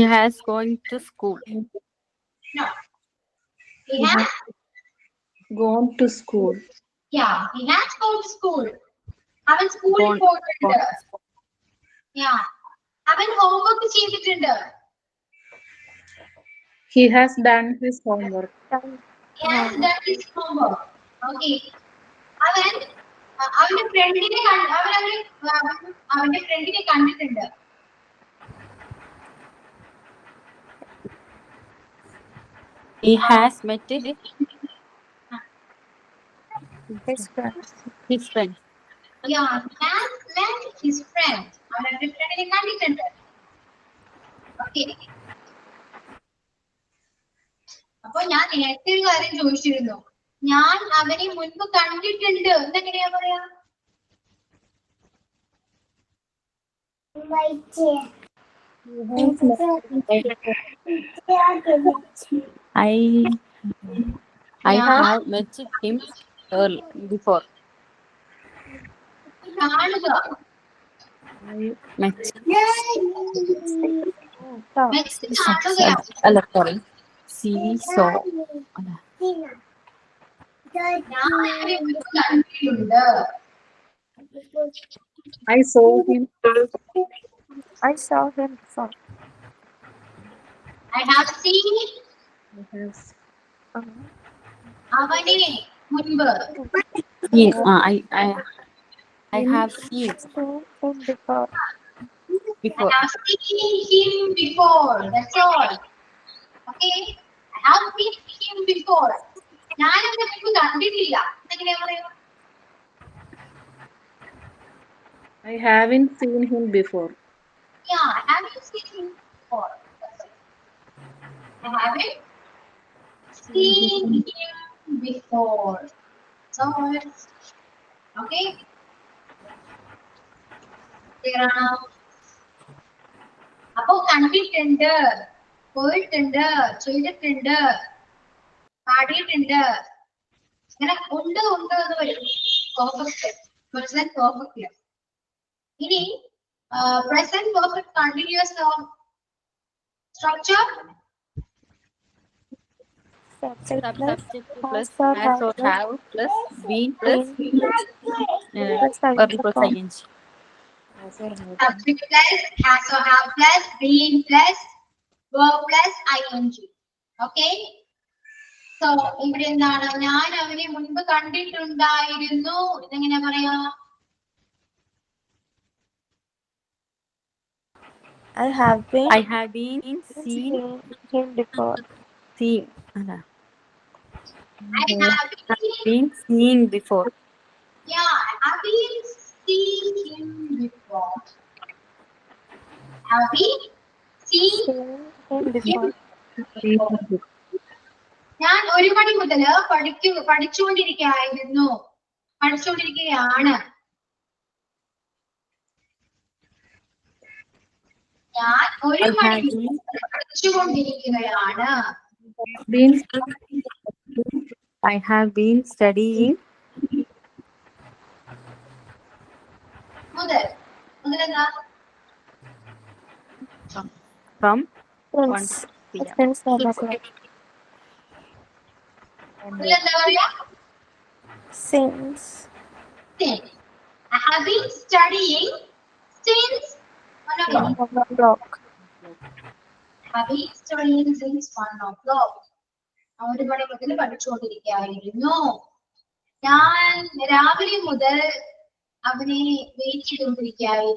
has
going to school.
No. He has
gone to school.
Yeah, he has gone to school. അവൻ സ്കൂളിൽ പോയിട്ടുണ്ട്. Yeah. അവൻ ഹോംവർക്ക് ചെയ്തിട്ടുണ്ട്.
He has done his homework.
He has done his homework. Okay. അവന്റെ ഫ്രണ്ടിനെ കണ്ടിട്ടുണ്ട്.
He has met his friend.
Yeah, he has met his friend. അവന്റെ ഫ്രണ്ടിനെ കണ്ടിട്ടുണ്ട്. Okay. അപ്പൊ ഞാൻ നേരത്തെ ഒരു കാര്യം ചോദിച്ചിരുന്നു. ഞാൻ അവനെ മുൻപ് കണ്ടിട്ടുണ്ട് എന്നെങ്ങനെയാ പറയാ?
I have met him before.
കാണുക.
Met.
കാണുകയാണ്.
അല്ല sorry. See saw.
ഞാൻ അവനെ മുൻപ് കണ്ടിട്ടുണ്ട്.
I saw him.
I saw him before.
I have seen അവനെ മുൻപ്.
I have seen
Seen him before.
Before.
I have seen him before. That's all. Okay. I have seen him before. ഞാൻ അവനെ മുമ്പ് കണ്ടിട്ടില്ല. എങ്ങനെയാ പറയാ?
I haven't seen him before.
Yeah, I haven't seen him before. That's all. I haven't seen him before. So, okay. Clear ആണോ? അപ്പൊ കണ്ടിട്ടുണ്ട്, പോയിട്ടുണ്ട്, ചെയ്തിട്ടുണ്ട്, പാടിയിട്ടുണ്ട്, ഇങ്ങനെ ഉണ്ട് ഉണ്ട് എന്ന് വരും. Present perfect. ഇനി present perfect continuous structure.
Subject
Subject plus
plus
has or have plus been plus
plus
verb plus ing.
Subject plus has or have plus been plus verb plus ing. Okay. So ഇവിടെ എന്താണ്? ഞാൻ അവനെ മുൻപ് കണ്ടിട്ടുണ്ടായിരുന്നു. ഇതെങ്ങനെ പറയാ?
I have been
seen
him before.
seen അല്ല
I have
been seeing before.
Yeah, I have been seeing him before. Have been seeing
Him before.
ഞാൻ 1 മണി മുതൽ പഠിച്ചുകൊണ്ടിരിക്കുകയാണ്. ഞാൻ 1 മണി പഠിച്ചുകൊണ്ടിരിക്കുകയാണ്.
I have been studying
മുതലെന്താ?
from
Since
1 p.m.
since 1 o'clock.
മുതലെന്താ പറയാ?
Since
Since. I have been studying since 1 o'clock.
1 o'clock.
I have been studying since 1 o'clock. 1 മണി മുതൽ പഠിച്ചുകൊണ്ടിരിക്കുകയായിരുന്നു. ഞാൻ രാവിലെ മുതൽ അവനെ വെയിറ്റ് ചെയ്തുകൊണ്ടിരിക്കുകയാണ്.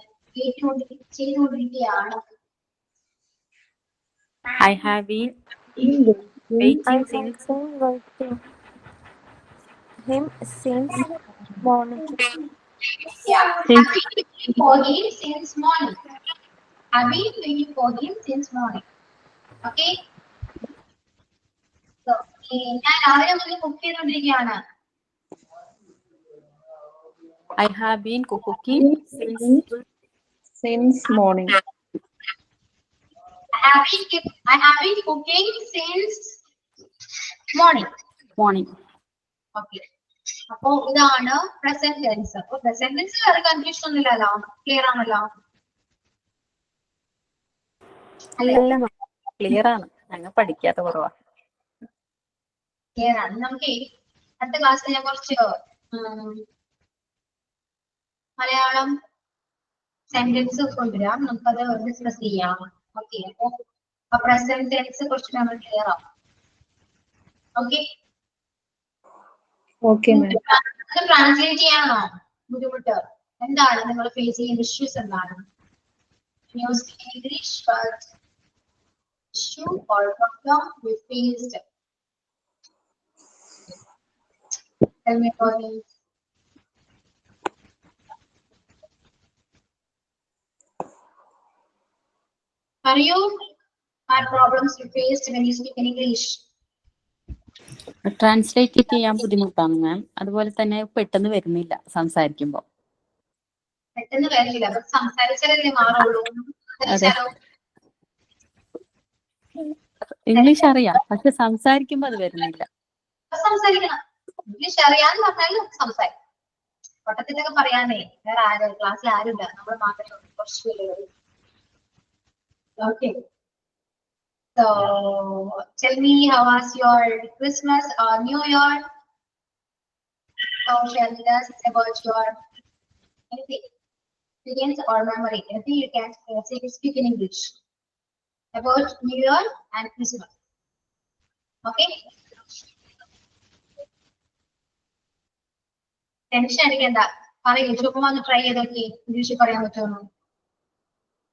I have been waiting since
Waiting him since morning.
Yeah, I've been waiting for him since morning. I've been waiting for him since morning. Okay. So, ഞാൻ രാവിലെ മുതൽ cook ചെയ്തുകൊണ്ടിരിക്കുകയാണ്.
I have been cooking
Since morning.
I have been cooking since morning. Okay. അപ്പോ ഇതാണ് present tense. അപ്പൊ present tense വേറെ confusion ഒന്നുമില്ലല്ലോ, clear ആണല്ലോ?
അല്ല ക്ലിയർ ആണ്, ഞങ്ങൾ പഠിക്കാത്ത കുറവാ.
ക്ലിയർ ആണ്. നമുക്ക് അടുത്ത ക്ലാസ്സിൽ ഞാൻ കുറച്ച് മലയാളം സെന്റൻസ് കൊണ്ടുവരാം, നമുക്കത് ഡിസ്കസ് ചെയ്യാം. ഓക്കെ. അപ്പൊ പ്രസന്റ് ടെൻസ് കുറച്ച് നമ്മൾ ക്ലിയർ ആവും. ഓക്കെ.
Okay, ma'am.
ട്രാൻസ്ലേറ്റ് ചെയ്യാനോ ബുദ്ധിമുട്ട്? എന്താണ് നിങ്ങൾ ഫേസ് ചെയ്യുന്ന ഇഷ്യൂസ്? എന്താണ് English issue or problem we faced? Tell me about it. Are you had problems you faced when you speak in English?
Translate ചെയ്യാൻ ബുദ്ധിമുട്ടാണ് മാം. അതുപോലെ തന്നെ പെട്ടെന്ന് വരുന്നില്ല സംസാരിക്കുമ്പോൾ.
പെട്ടെന്ന് വരില്ല, സംസാരിച്ചാലല്ലേ മാറുള്ളൂ.
ഇംഗ്ലീഷ് അറിയാം, പക്ഷെ സംസാരിക്കുമ്പോ അത് വരുന്നില്ല.
സംസാരിക്കണം. ഇംഗ്ലീഷ് അറിയാന്ന് പറഞ്ഞാലും സംസാരിക്കും. വട്ടത്തിലൊക്കെ പറയാനേ വേറെ ആരും ക്ലാസ്സിൽ ആരുമില്ല, നമ്മൾ മാത്രമേ കുറച്ച് പേര്. Okay. So tell me, how was your Christmas or New Year? So share with us about your anything, experience or memory. Anything you can say, speak in English about New Year and Christmas. Okay. Tension അടിക്കണ്ട, പറയൂ. ചുമ്മാ ഒന്ന് try ചെയ്ത് നോക്കി ഇംഗ്ലീഷിൽ പറയാൻ പറ്റുമോ?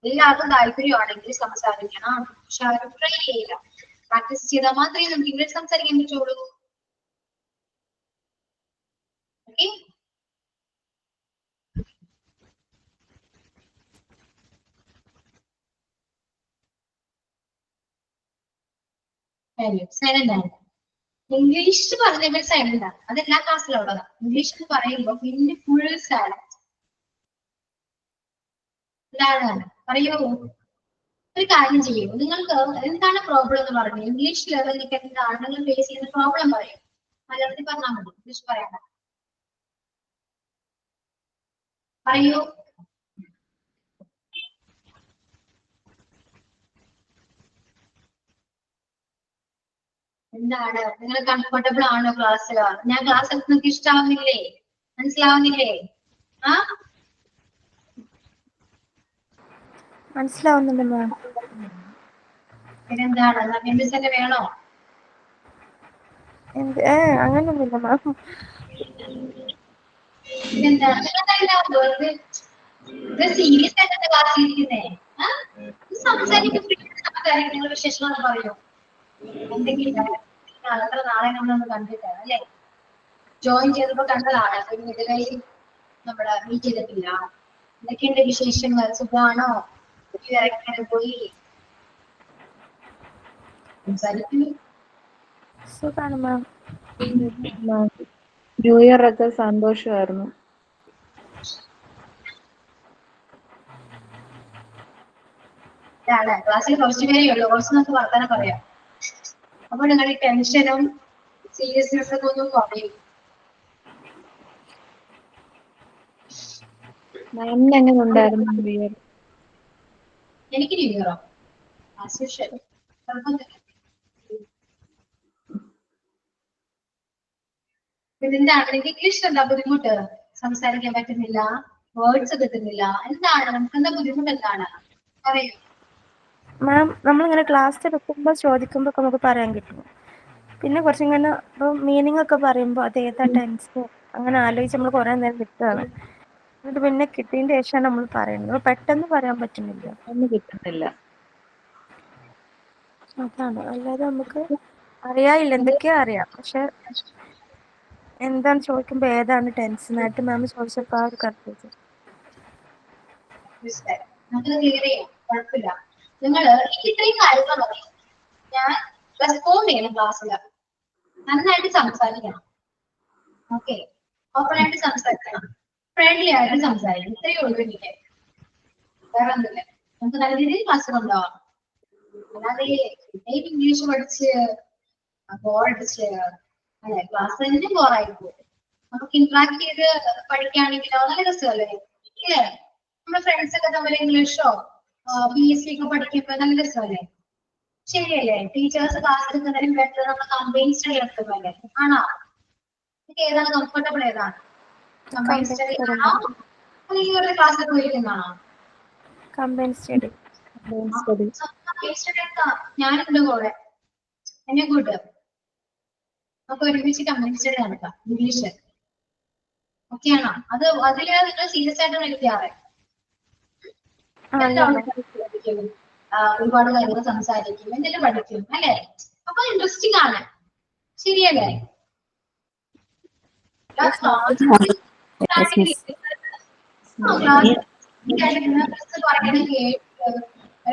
എല്ലാവർക്കും താല്പര്യമാണെങ്കിൽ സംസാരിക്കണം. പക്ഷെ അവർ ട്രൈ ചെയ്യില്ല. പ്രാക്ടീസ് ചെയ്താൽ മാത്രമേ നമുക്ക് ഇംഗ്ലീഷ് സംസാരിക്കാൻ പറ്റുള്ളൂ. ഓക്കെ, ഇംഗ്ലീഷ് പറഞ്ഞ സൈലന്റ് ആണ്. അത് എല്ലാ ക്ലാസ്സിലും ഉള്ളതാണ്. ഇംഗ്ലീഷ് എന്ന് പറയുമ്പോൾ പിന്നെ ഫുൾ സൈലന്റ്. എന്താണ് പറയൂ, ഒരു കാര്യം ചെയ്യൂ. നിങ്ങൾക്ക് എന്താണ് പ്രോബ്ലം എന്ന് പറഞ്ഞു. ഇംഗ്ലീഷ് ലെവലിലേക്ക് എന്താണ് നിങ്ങൾ ഫേസ് ചെയ്യുന്ന പ്രോബ്ലം പറയും. മലയാളത്തിൽ പറഞ്ഞാൽ മതി, ഇംഗ്ലീഷ് പറയണ്ട. പറയൂ. എന്താണ് നിങ്ങൾ കംഫർട്ടബിൾ ആണോ ക്ലാസ്സിൽ? ഞാൻ ക്ലാസ് നിങ്ങൾക്ക് ഇഷ്ടാവുന്നില്ലേ? മനസ്സിലാവുന്നില്ലേ? ആ
മനസ്സിലാവുന്നുണ്ട് മാം.
പിന്നെന്താണ് മിസ് തന്നെ വേണോ?
അങ്ങനൊന്നുമില്ല മാം.
പിന്നെന്താണ് സീരിയസ് ആയിട്ട് ക്ലാസ് ഇരിക്കുന്നേ? സംസാരിക്കും, നിങ്ങൾ വിശേഷങ്ങൾ പറയൂ. എന്തെങ്കിലും അത്ര നാളെ നമ്മളൊന്ന് കണ്ടിട്ട് അല്ലേ? ജോയിൻ ചെയ്തപ്പോ കണ്ടതാണ്. ഒരു ഇതുവരെ നമ്മള് മീറ്റ് ചെയ്തിട്ടില്ല. എന്തൊക്കെയുണ്ട് വിശേഷങ്ങൾ? സുഖമാണോ? ഇറക്കാൻ പോയി സംസാരിക്കൂ.
സുഖാണ് മാം.
ന്യൂ ഇയർ ഒക്കെ സന്തോഷമായിരുന്നു.
ക്ലാസ്സിൽ കുറച്ചു പേരേ ഉള്ളൂ. കുറച്ച് നമുക്ക് വർത്തമാനം പറയാം. അപ്പൊ നിങ്ങൾ ഈ ടെൻഷനും സീരിയസ്നെസ് ഒക്കെ ഒന്നും കുറയും.
മാമിന് എങ്ങനെ ഉണ്ടായിരുന്നു ന്യൂ ഇയർ?
എനിക്ക് ന്യൂ ഇയറോ പിന്നെന്താണ്? എനിക്ക് ഇംഗ്ലീഷ് എന്താ ബുദ്ധിമുട്ട്? സംസാരിക്കാൻ പറ്റുന്നില്ല, വേർഡ്സ് കിട്ടുന്നില്ല, എന്താണ് നമുക്ക് എന്താ ബുദ്ധിമുട്ട്? എന്താണ് പറയൂ.
മാം നമ്മളിങ്ങനെ ക്ലാസ് എടുക്കുമ്പോൾ ചോദിക്കുമ്പോൾ ഒക്കെ നമുക്ക് പറയാൻ കിട്ടും. പിന്നെ കുറച്ചിങ്ങനെ ഇപ്പം മീനിങ് ഒക്കെ പറയുമ്പോൾ അത് ഏതാ ടെൻസ് അങ്ങനെ ആലോചിച്ച് നമ്മൾ കുറെ നേരം കിട്ടുകയാണ്. എന്നിട്ട് പിന്നെ കിട്ടിയതിന്റെ ശേഷമാണ് നമ്മൾ പറയുന്നത്. പെട്ടെന്ന് പറയാൻ പറ്റുന്നില്ല.
ഒന്നും കിട്ടുന്നില്ല.
അതാണ്. അല്ലാതെ നമുക്ക് അറിയാനില്ല, എന്തൊക്കെയോ അറിയാം. പക്ഷെ എന്താണ് ചോദിക്കുമ്പോ ഏതാണ് ടെൻസ് എന്നായിട്ട് മാം ചോദിച്ചപ്പോ ആ ഒരു കൺഫ്യൂഷൻ.
നമുക്ക് ക്ലിയർ ചെയ്യാം, കുഴപ്പമില്ല. നിങ്ങൾ ഇത്രയും കാര്യങ്ങൾ മതി. ഞാൻ റെസ്പോണ്ട് ചെയ്യണം ക്ലാസ്സിൽ. നന്നായിട്ട് സംസാരിക്കണം. ഓക്കെ, ഓപ്പൺ ആയിട്ട് സംസാരിക്കണം, ഫ്രണ്ട്ലി ആയിട്ട് സംസാരിക്കണം. ഇത്രയേ ഉള്ളൂ എനിക്ക്. വേറെ ഒന്നുമില്ല. നമുക്ക് നല്ല രീതിയിൽ ക്ലാസ് കൊണ്ടുപോകാം. അല്ലാതെ ഇംഗ്ലീഷ് പഠിച്ച് ബോറടിച്ച് അല്ലെ ക്ലാസ് തന്നെ ബോറായി പോകും. നമുക്ക് ഇന്ററാക്ട് ചെയ്ത് പഠിക്കുകയാണെങ്കിലോ നല്ല രസമല്ലേ? ഇല്ലേ? നമ്മുടെ ഫ്രണ്ട്സ് ഒക്കെ തമ്മിൽ ഇംഗ്ലീഷോ PSC ഒക്കെ പഠിക്കുമ്പോ നല്ല രസമല്ലേ? ശരിയല്ലേ? ടീച്ചേഴ്സ് ക്ലാസ് എടുക്കുന്നതിനും ബെറ്റർ നമ്മൾ കമ്പൈൻ സ്റ്റഡി എടുക്കുന്നതല്ലേ? ആണോ? നിങ്ങൾക്ക് ഏതാണ് കംഫർട്ടബിൾ? ഏതാണ് കമ്പൈൻ സ്റ്റഡി ആണോ അല്ലെങ്കിൽ ക്ലാസ് ഒക്കെ പോയിരിക്കുന്നതാണോ?
Combine study.
കമ്പൈൻ സ്റ്റഡി എടുക്കാം. ഞാനുണ്ട് കൂടെ. എന്നെ കൂട്ട്. നമുക്ക് ഒരുമിച്ച് കമ്പൈൻ സ്റ്റഡി നടക്കാം ഇംഗ്ലീഷ്. ഓക്കെ ആണോ? അതില് നിങ്ങൾ സീരിയസ് ആയിട്ടാണ് എടുക്കാറ്. ഒരുപാട് കാര്യങ്ങൾ സംസാരിക്കും, എന്തെങ്കിലും പഠിക്കും അല്ലേ? അപ്പൊ ഇൻട്രസ്റ്റിംഗ് ആണ്. ശരിയല്ലേ?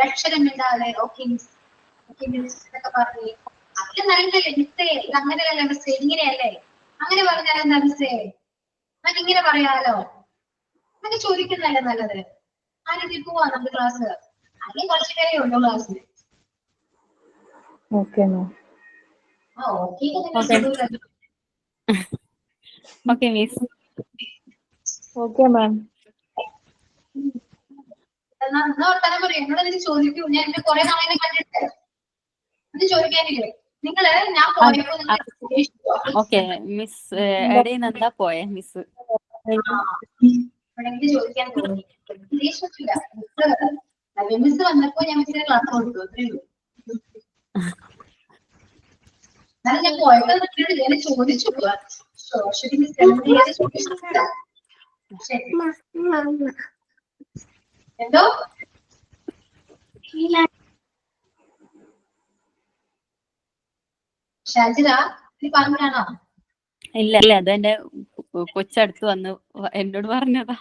അക്ഷരം ഉണ്ടാതെ എന്നൊക്കെ പറഞ്ഞ് അതിൽ നല്ലതല്ലേ മിസ്സേ? ഇത് അങ്ങനെയല്ലേ മിസ്സേ? ഇങ്ങനെയല്ലേ? അങ്ങനെ പറഞ്ഞാൽ എന്താ മിസ്സേ? നമുക്ക് ഇങ്ങനെ പറയാലോ? അങ്ങനെ ചോദിക്കുന്നതല്ലേ നല്ലത്? ആ രീതിയിൽ പോവാ നമ്മുടെ ക്ലാസ്. അല്ലെങ്കിൽ കുറച്ചു പേരേ ഉള്ളൂ ക്ലാസ്സിൽ.
Okay ma'am.
Okay miss.
Okay ma'am.
എന്നാ വർത്താനം പറയും. എന്നോട് എനിക്ക് ചോദിക്കൂ. ഞാൻ എന്നെ കുറെ നാളെ കണ്ടിട്ട് അത് ചോദിക്കാനില്ലേ? നിങ്ങള് ഞാൻ പോയപ്പോ
ഓക്കെ മിസ് ഇടയിൽ എന്താ പോയെ മിസ്?
ചോദിക്കാൻ തോന്നി. ദേഷ്യമില്ല. മിസ് വന്നപ്പോ ഞാൻ മിസ്സിനെ ക്ലാസ് കൊടുത്തു. അത്രേ ഉള്ളൂ. എന്നാലും ഞാൻ പോയപ്പോ ഞാൻ ചോദിച്ചു എന്തോ ഷാജിറ നീ പറഞ്ഞാണോ?
ഇല്ല ഇല്ല, അതെന്റെ കൊച്ചടുത്ത് വന്ന് എന്നോട് പറഞ്ഞതാ.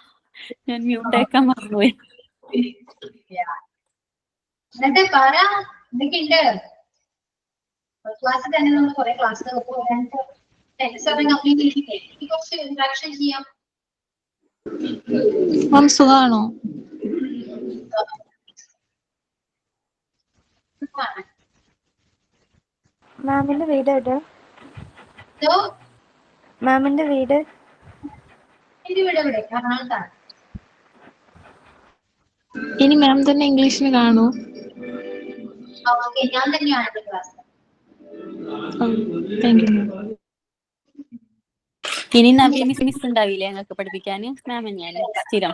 ഞാൻ മ്യൂട്ട് ആക്കാൻ മറന്നുപോയി.
എന്നിട്ട് പറ എന്തൊക്കെയുണ്ട്? ക്ലാസ്സിൽ തന്നെ നമ്മൾ കുറെ ക്ലാസ് കംപ്ലീറ്റ് ചെയ്തില്ലേ? ഇനി കുറച്ച് ഇന്ററാക്ഷൻ ചെയ്യാം.
മാം സുഖാണോ?
മാമിന്റെ വീട് എവിടെ?
So,
മാമിന്റെ വീട്
എന്റെ വീട് എവിടെ? എറണാകുളത്താണ്.
ഇനി മാം തന്നെ ഇംഗ്ലീഷിന് കാണൂ.
ഓക്കെ, ഞാൻ തന്നെയാണ് എന്റെ ക്ലാസ്.
Thank you ma'am.
ഇനി നവ്യ മിസ് ഉണ്ടാവില്ലേ ഞങ്ങൾക്ക് പഠിപ്പിക്കാന്? മാം തന്നെയല്ലേ സ്ഥിരം?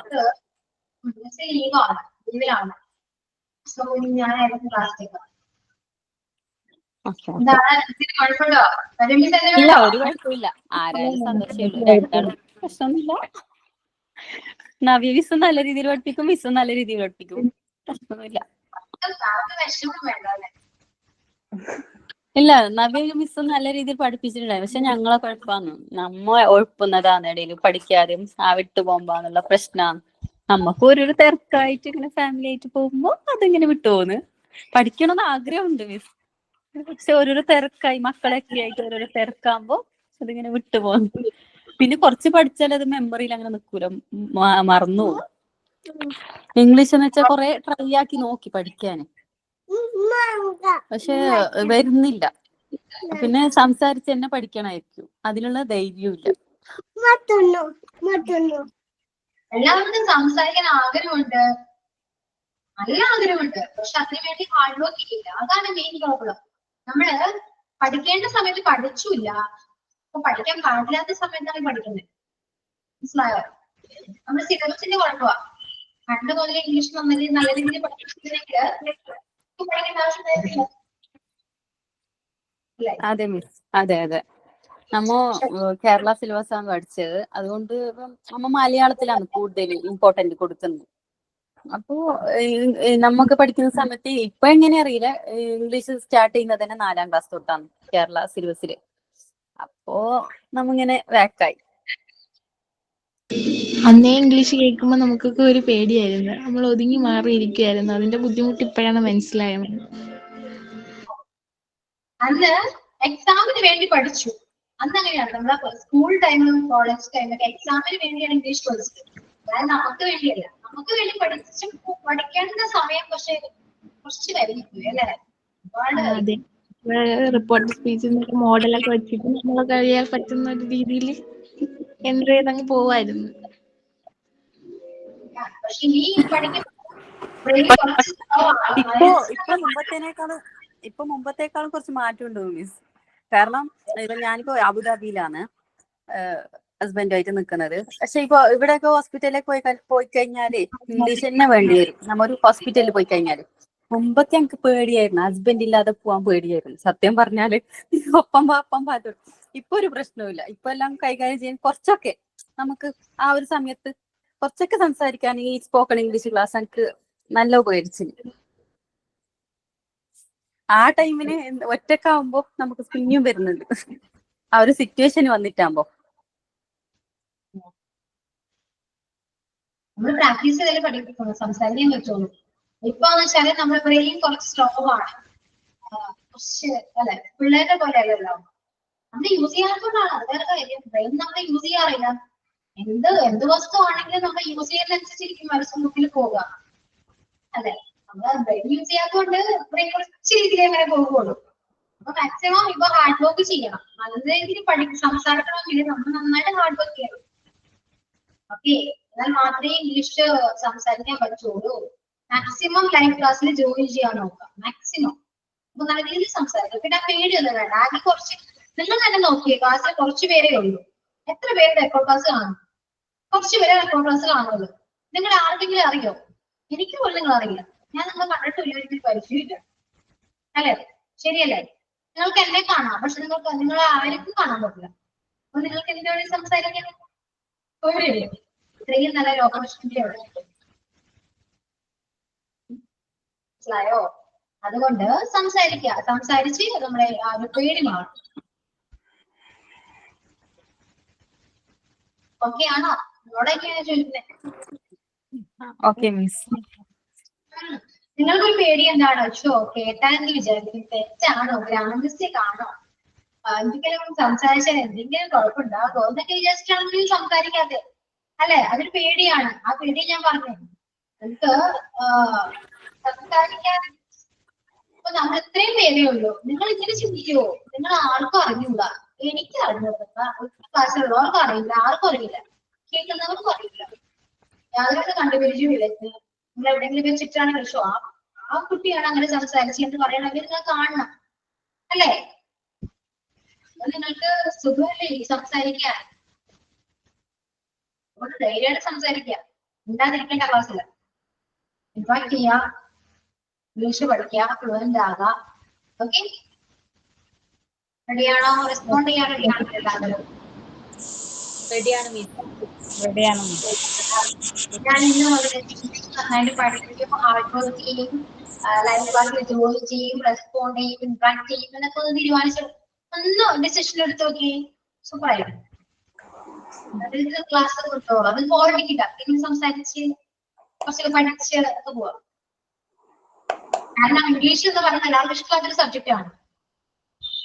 ലീവിലാണ്. സോ ഞാൻ ക്ലാസ്സിലേക്ക്
ഓക്കെ.
കുഴപ്പമുണ്ടോ?
ഇല്ല, ഒരു കുഴപ്പമില്ല. ആരായാലും സന്തോഷമുള്ളൂ. രണ്ടാളും പ്രശ്നമൊന്നുമില്ല. നവ്യ മിസ് നല്ല രീതിയിൽ പഠിപ്പിക്കും, മിസ്സും നല്ല രീതിയിൽ പഠിപ്പിക്കും. പ്രശ്നമൊന്നുമില്ല.
വിഷമം വേണ്ട അല്ലേ?
ഇല്ല, നവ്യ മിസ്സും നല്ല രീതിയിൽ പഠിപ്പിച്ചിട്ടുണ്ടായി. പക്ഷെ ഞങ്ങളെ കുഴപ്പമാണ്, നമ്മ ഉഴപ്പുന്നതാണ് ഇടയിൽ പഠിക്കാതെയും ആ വിട്ടു പോകുമ്പോന്നുള്ള പ്രശ്നമാണ്. നമ്മക്ക് ഓരോരു തിരക്കായിട്ട് ഇങ്ങനെ ഫാമിലി ആയിട്ട് പോകുമ്പോ അതിങ്ങനെ വിട്ടുപോകുന്നു. പഠിക്കണമെന്ന് ആഗ്രഹമുണ്ട് മിസ്, പക്ഷെ ഓരോരോ തിരക്കായി മക്കളൊക്കെ ആയിട്ട് ഓരോരോ തിരക്കാകുമ്പോ അതിങ്ങനെ വിട്ടുപോകുന്നു. പിന്നെ കുറച്ച് പഠിച്ചാൽ അത് മെമ്മറിയിൽ അങ്ങനെ നിൽക്കൂല, മറന്നു പോകും. ഇംഗ്ലീഷ് എന്ന് വെച്ചാൽ കുറെ ട്രൈ ആക്കി നോക്കി പഠിക്കാന്, പക്ഷെ വരുന്നില്ല. പിന്നെ സംസാരിച്ച് തന്നെ പഠിക്കണമായിരിക്കും, അതിനുള്ള ധൈര്യവും ഇല്ല.
എല്ലാവർക്കും സംസാരിക്കാൻ ആഗ്രഹമുണ്ട്, നല്ല ആഗ്രഹമുണ്ട്, പക്ഷെ അതിനുവേണ്ടി ഹാർഡ് വർക്ക് ചെയ്യില്ല. അതാണ് മെയിൻ പ്രോബ്ലം. നമ്മള് പഠിക്കേണ്ട സമയത്ത് പഠിച്ചില്ല, അപ്പൊ പഠിക്കാൻ പാടില്ലാത്ത സമയത്താണ് പഠിക്കുന്നത്. മനസ്സിലായോ? നമ്മുടെ സിലബസിന്റെ കുഴപ്പമാണ്. പണ്ട് മുതലേ ഇംഗ്ലീഷ് നല്ല രീതിയിൽ പഠിപ്പിച്ചിട്ടുണ്ടെങ്കിൽ പഠിക്കേണ്ട ആവശ്യമില്ല.
അതെ മിസ്, അതെ അതെ. നമ്മ കേരള സിലബസ് ആണ് പഠിച്ചത്, അതുകൊണ്ട് നമ്മ മലയാളത്തിലാണ് കൂടുതൽ ഇമ്പോർട്ടന്റ് കൊടുക്കുന്നത്. അപ്പോ നമുക്ക് പഠിക്കുന്ന സമയത്ത് ഇപ്പൊ എങ്ങനെ അറിയില്ല, ഇംഗ്ലീഷ് സ്റ്റാർട്ട് ചെയ്യുന്നത് തന്നെ 4ാം ക്ലാസ് തൊട്ടാണ് കേരള സിലബസില്. അപ്പോ നമ്മിങ്ങനെ വാക്കായി.
അന്നേ ഇംഗ്ലീഷ് കേൾക്കുമ്പോൾ നമുക്കൊക്കെ ഒരു പേടിയായിരുന്നു, നമ്മൾ ഒതുങ്ങി മാറിയിരിക്കുവായിരുന്നു. അതിന്റെ ബുദ്ധിമുട്ട് ഇപ്പോഴാണ് മനസ്സിലായത്.
അന്ന് എക്സാമിന് വേണ്ടി പഠിച്ചു. അന്ന് അങ്ങനെയാണ് നമ്മളെ സ്കൂൾ ടൈമിലും കോളേജ് ടൈമിലൊക്കെ എക്സാമിന് വേണ്ടിയാണ് ഇംഗ്ലീഷ് പഠിച്ചത്. അതായത് നമുക്ക് വേണ്ടിയല്ല, നമുക്ക് വേണ്ടി പഠിക്കേണ്ട സമയം പക്ഷെ കുറച്ച് വൈകിപ്പോയി അല്ലേ?
അതെ, റിപ്പോർട്ട് സ്പീച്ച് മോഡലൊക്കെ വെച്ചിട്ട് നമ്മളെ കഴിയാൻ പറ്റുന്ന ഒരു രീതിയിൽ എൻട്രി ചെയ്തങ്ങ് പോവായിരുന്നു.
പക്ഷെ ഈ പഠിക്കുമ്പോൾ
ഇപ്പൊ മുമ്പത്തേക്കാളും കുറച്ച് മാറ്റമുണ്ട് മിസ്. കാരണം ഇപ്പൊ ഞാനിപ്പോ അബുദാബിയിലാണ് ഹസ്ബൻഡുമായിട്ട് നിൽക്കുന്നത്. പക്ഷെ ഇപ്പൊ ഇവിടെയൊക്കെ ഹോസ്പിറ്റലിലേക്ക് പോയി കഴിഞ്ഞാല് ഇംഗ്ലീഷ് തന്നെ വേണ്ടി വരും. നമ്മൊരു ഹോസ്പിറ്റലിൽ പോയി കഴിഞ്ഞാല്. മുമ്പൊക്കെ ഞങ്ങൾക്ക് പേടിയായിരുന്നു, ഹസ്ബൻഡ് ഇല്ലാതെ പോവാൻ പേടിയായിരുന്നു സത്യം പറഞ്ഞാല്. ഒപ്പം പാത്തു. ഇപ്പൊ ഒരു പ്രശ്നവുമില്ല. ഇപ്പൊ എല്ലാം കൈകാര്യം ചെയ്യാൻ കുറച്ചൊക്കെ നമുക്ക് ആ ഒരു സമയത്ത് കുറച്ചൊക്കെ സംസാരിക്കാൻ ഈ സ്പോക്കൺ ഇംഗ്ലീഷ് ക്ലാസ് എനിക്ക് നല്ല ഉപകരിച്ചു. ആ ടൈമിന് ഒറ്റക്കാവുമ്പോ നമുക്ക് പിന്നെയും വരുന്നുണ്ട്, ആ ഒരു സിറ്റുവേഷൻ വന്നിട്ടാകുമ്പോ.
നമ്മൾ പ്രാക്ടീസ് ചെയ്താലേ പഠിക്കും, സംസാരിക്കാൻ പറ്റുള്ളൂ. ഇപ്പൊന്ന് വെച്ചാല് നമ്മുടെ ബ്രെയിൻ കുറച്ച് സ്ലോ ആണ്, കുറച്ച് അല്ലെ, പിള്ളേരുടെ പോലെ അല്ലല്ലോ. നമ്മൾ യൂസ് ചെയ്യാത്തതുകൊണ്ടാണ്, അത് വേറെ കാര്യം. ബ്രെയിൻ നമ്മൾ യൂസ് ചെയ്യാറില്ല. എന്ത് വസ്തു ആണെങ്കിലും നമ്മൾ യൂസ് ചെയ്യുന്നതനുസരിച്ചിരിക്കും ഒരു സ്മൂത്തിൽ പോവുക അല്ലെ. നമ്മൾ ബ്രെയിൻ യൂസ് ചെയ്യാത്തതുകൊണ്ട് ബ്രെയിൻ കുറച്ച് രീതിയിൽ അങ്ങനെ പോകുള്ളൂ. അപ്പൊ മാക്സിമം ഇപ്പൊ ഹാർഡ് വർക്ക് ചെയ്യണം. നല്ല രീതിയിൽ സംസാരിക്കണമെങ്കിൽ നമ്മൾ നന്നായിട്ട് ഹാർഡ് വർക്ക് ചെയ്യണം. ഓക്കെ, എന്നാൽ മാത്രമേ ഇംഗ്ലീഷ് സംസാരിക്കാൻ പറ്റുള്ളൂ. മാക്സിമം ലൈവ് ക്ലാസ്സിൽ ജോയിൻ ചെയ്യാൻ നോക്കാം, മാക്സിമം. അപ്പൊ നല്ല രീതിയിൽ സംസാരിക്കാം. പിന്നെ പേടിയൊന്നും വേണ്ട. ആകെ കുറച്ച് നിങ്ങൾ തന്നെ നോക്കിയേ, ക്ലാസ്സിൽ കുറച്ച് പേരേ ഉള്ളൂ. എത്ര പേര് റെക്കോർഡ് ക്ലാസ് കാണും? കുറച്ച് പേരെ റെക്കോർഡ് ക്ലാസ് കാണുള്ളൂ. നിങ്ങൾ ആർക്കെങ്കിലും അറിയോ? എനിക്ക് പോലും നിങ്ങൾ അറിയില്ല. ഞാൻ നിങ്ങൾ കണ്ടിട്ടില്ല, ഒരിക്കലും പരിചയമില്ല അല്ലെ? ശരിയല്ലേ? നിങ്ങൾക്ക് എന്നെ കാണാം, പക്ഷെ നിങ്ങൾ ആർക്കും കാണാൻ പറ്റില്ല. അപ്പൊ നിങ്ങൾക്ക് എന്താണ് സംസാരിക്കാൻ മനസ്സിലായോ? അതുകൊണ്ട് സംസാരിച്ച് നമ്മുടെ ആ ഒരു പേടി മാറും. ഓക്കെ ആണോ? നിങ്ങളോടൊക്കെയാണ് ചോദിക്കുന്നത്.
Okay miss.
നിങ്ങൾക്കൊരു പേടി എന്താണ്? കേട്ടാന്ന് വിചാരിക്കും, തെറ്റാണോ, ഗ്രാമർ മിസ്റ്റേക്ക് ആണോ, എന്തെങ്കിലും സംസാരിച്ചാൽ എന്തെങ്കിലും കുഴപ്പമുണ്ടാകുമോ എന്നൊക്കെ വിചാരിച്ചിട്ടാണെങ്കിലും സംസാരിക്കാതെ അല്ലെ? അതൊരു പേടിയാണ്. ആ പേടി ഞാൻ പറഞ്ഞു. നമുക്ക് സംസാരിക്കാൻ ഇപ്പൊ നമ്മൾ ഇത്രയും പേരേ ഉള്ളൂ. നിങ്ങൾ ഇങ്ങനെ ചിന്തിക്കുവോ? നിങ്ങൾ ആർക്കും അറിഞ്ഞൂടാ. എനിക്ക് അറിഞ്ഞൂടാ, ക്ലാസ്സിലുള്ളവർക്കും അറിയില്ല, ആർക്കും അറിയില്ല, കേൾക്കുന്നവർക്കും അറിയില്ല, യാതൊരു കണ്ടുപിടിച്ചുമില്ല. നിങ്ങൾ എവിടെയെങ്കിലും വെച്ചിട്ടാണ് വിളിച്ചോ ആ കുട്ടിയാണ് അങ്ങനെ സംസാരിച്ചെന്ന് പറയണമെങ്കിൽ നിങ്ങൾ കാണണം അല്ലേ? നിങ്ങൾക്ക് സുഖമല്ലേ സംസാരിക്കാൻ? അതുകൊണ്ട് ധൈര്യമായിട്ട് സംസാരിക്കുക, ഉണ്ടാതിരിക്കേണ്ട ക്ലാസ്സിൽ ഇൻവൈറ്റ് ചെയ്യാം, ഇംഗ്ലീഷ് പഠിക്കുക, ഫ്ലുവന്റ് ആകാം. ഓക്കെ, റെഡിയാണോ? റെസ്പോണ്ട് ചെയ്യാൻ റെഡിയാണോ എല്ലാവരും?
റെഡിയാണ് മിസ്.
ഞാൻ ഇന്ന് മുതൽ നന്നായിട്ട് പഠിക്കും, ഹാർഡ് വർക്ക് ചെയ്യും, ലൈഫ് ക്ലാസ്സിൽ ജോലി ചെയ്യും, റെസ്പോണ്ട് ചെയ്യും, ഇന്ററാക്ട് ചെയ്യും എന്നൊക്കെ ഒന്ന് തീരുമാനിച്ചു. ഒന്ന് ഡിസിഷൻ എടുത്ത് നോക്കി, സൂപ്പർ ആയിരുന്നു. ക്ലാസ് കിട്ടുമോ? അത് ഓൾറെഡി ഇനി സംസാരിച്ച് കുറച്ചൊക്കെ പഠിച്ച് ഒക്കെ പോവാം. കാരണം ഇംഗ്ലീഷ് എന്ന് പറയുന്നത് എല്ലാവർക്കും ഇഷ്ടമുള്ളൊരു സബ്ജക്റ്റ് ആണ്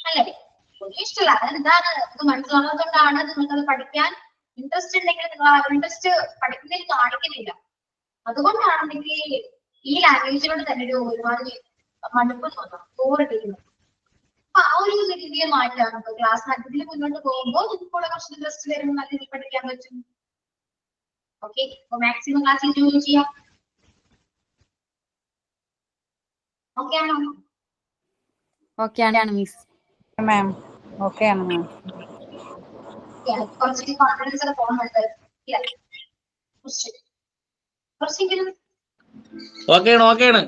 അല്ലേ? ഒന്നും ഇഷ്ടമല്ല, അതെന്താണ് ഇത് മനസ്സിലാവുന്നതുകൊണ്ടാണ് നിങ്ങൾക്കത് പഠിക്കാൻ ഇൻട്രസ്റ്റ് ഉണ്ടെങ്കിൽ നിങ്ങൾ ഇൻട്രസ്റ്റ് പഠിക്കുന്നതിൽ കാണിക്കുന്നില്ല. അതുകൊണ്ടാണെങ്കിൽ ഈ ലാംഗ്വേജിനോട് തന്നെ ഒരുപാട് മടുപ്പ് തോന്നാം, ബോറടിക്കുന്നു. അപ്പൊ ആ ഒരു രീതിയെ മാറ്റാം നമുക്ക്. ക്ലാസ് ഇതിൽ മുന്നോട്ട് പോകുമ്പോൾ നിങ്ങൾക്കൂടെ കുറച്ച് ഇൻട്രസ്റ്റ് വരുമ്പോൾ നല്ല രീതിയിൽ പഠിക്കാൻ പറ്റും. ഓക്കെ, അപ്പൊ മാക്സിമം ക്ലാസ്സിൽ ജോയിൻ ചെയ്യാം. ഓക്കെ ആണോ?
ഓക്കെ ആണ് മിസ്.
മാം ഓക്കെ ആണ് മാം.
കുറച്ച് കോൺഫിഡൻസ് പോകുന്നുണ്ട്. കുറച്ചെങ്കിലും
ഓക്കെയാണ്.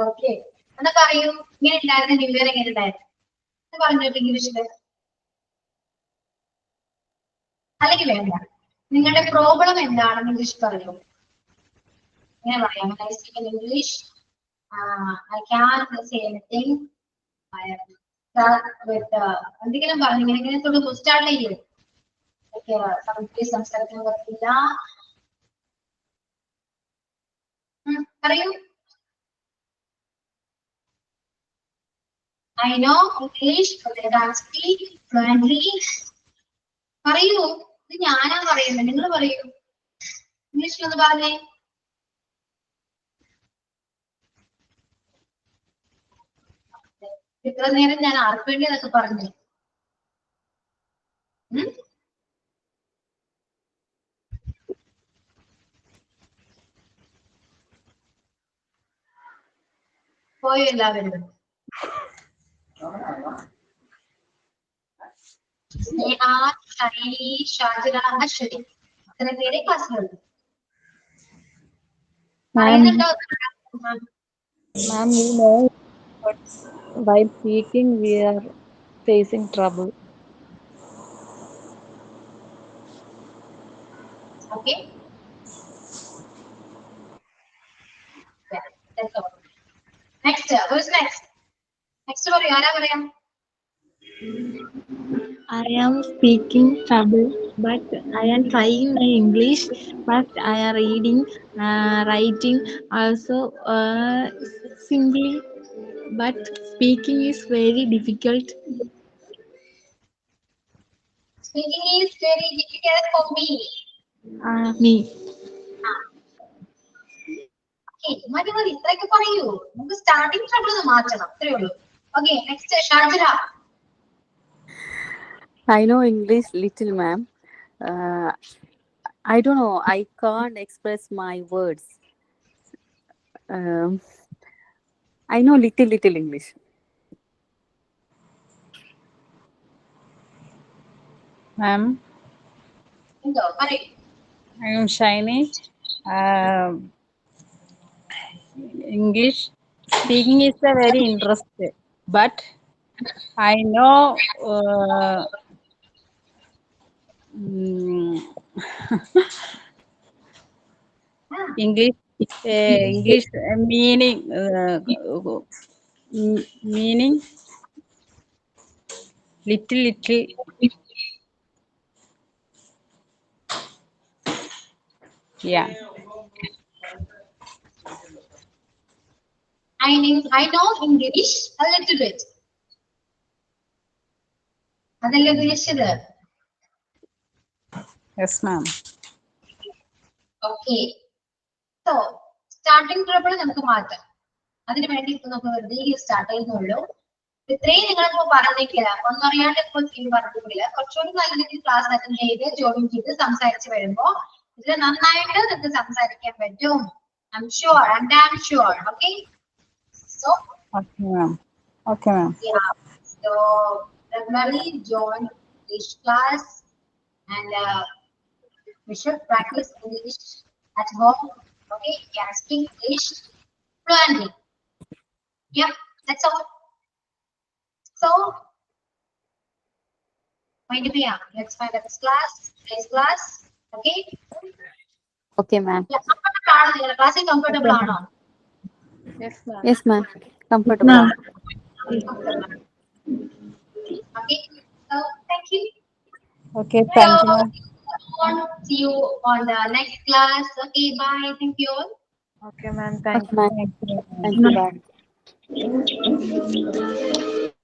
ഓക്കെ, എന്നാ പറയൂ, ഇങ്ങനെ ഉണ്ടായിരുന്ന ന്യൂ ഇയർ എങ്ങനെ ഉണ്ടായിരുന്നു പറഞ്ഞു ഇംഗ്ലീഷില്? അല്ലെങ്കിൽ വേണ്ട, നിങ്ങളുടെ പ്രോബ്ലം എന്താണെന്ന് ഇംഗ്ലീഷ് പറയൂ. ഇങ്ങനെ പറയാം, I speak English, I can say anything എന്തെങ്കിലും പറഞ്ഞു. ഇങ്ങനെ തുടങ്ങും, സ്റ്റാർട്ട് ചെയ്യൂ. സംസാരിക്കാൻ പറ്റില്ല, പറയൂ. I know English, but I can't speak fluently. പറയൂ, ഇത് ഞാനാ പറയുന്നത്, നിങ്ങൾ പറയൂ. ഇംഗ്ലീഷിലൊന്ന് പറഞ്ഞേ. ഇത്ര നേരം ഞാൻ ആർക്ക് വേണ്ടി അതൊക്കെ പറഞ്ഞു? പോയോ എല്ലാവരും? സ്നേഹ, ഷൈനി, ഷാജിറ, അശ്വതി, ഇത്ര പേരെ ക്ലാസ്സിലുണ്ട്. പറയുന്നുണ്ടോ?
Ma'am, we know but while speaking we are facing trouble.
Okay. Yeah, that's all. Next, who's next? Next പറയൂ, ആരാ പറയാം?
I am speaking trouble, but I am trying my English, but I am reading, writing also simply, but speaking is very difficult.
Speaking is very difficult for me.
Me.
മതി ഇത്രയൊക്കെ പറയൂ. നമുക്ക് starting trouble ഒന്ന് മാറ്റണം, അത്രേ ഉള്ളൂ. Okay, next Shajira.
I know English little, ma'am. I don't know. I can't express my words. I know little English.
Ma'am,
എന്തോ പറയൂ.
I am Shiny. English speaking is a very interesting, but I know English English meaning meaning little yeah.
I know English a little bit. അതല്ലേ ഉദ്ദേശിച്ചത്?
Yes, ma'am.
Okay. So starting trouble നമുക്ക് മാറ്റാം. അതിന് വേണ്ടി ഇപ്പൊ നമുക്ക് വെറുതെ സ്റ്റാർട്ട് ചെയ്യുന്നുള്ളൂ. ഇത്രയും നിങ്ങളിപ്പോ പറഞ്ഞേക്കില്ല, ഒന്നും അറിയാണ്ട് ഇപ്പൊ പറഞ്ഞിട്ടില്ല. കുറച്ചുകൂടി നല്ല രീതിയിൽ ക്ലാസ് അറ്റൻഡ് ചെയ്ത് ജോയിൻ ചെയ്ത് സംസാരിച്ച് വരുമ്പോ ഇതിൽ നന്നായിട്ട് നിങ്ങൾക്ക് സംസാരിക്കാൻ പറ്റും. I'm sure, I'm damn sure. Okay. So
Okay, ma'am. Okay, ma'am.
yeah. So regularly join English class and we should practice English at home. Okay, can speak English fluently. Yep, that's all. So, mind to be on. Let's find the next class. Next class. Okay.
Okay, ma'am.
Yeah, comfortable ആണോ നിങ്ങളുടെ ക്ലാസ്സിൽ? Comfortable ആണോ?
Yes, ma'am.
Yes, ma'am. Comfortable.
Ma'am.
Okay. So, thank you.
Okay, thank you,
Hello.
ma'am.
See you on the next class. Okay, bye. Thank you all.
Okay, ma'am. Thank
Okay, ma'am.
Thank you.
Thank you, bye.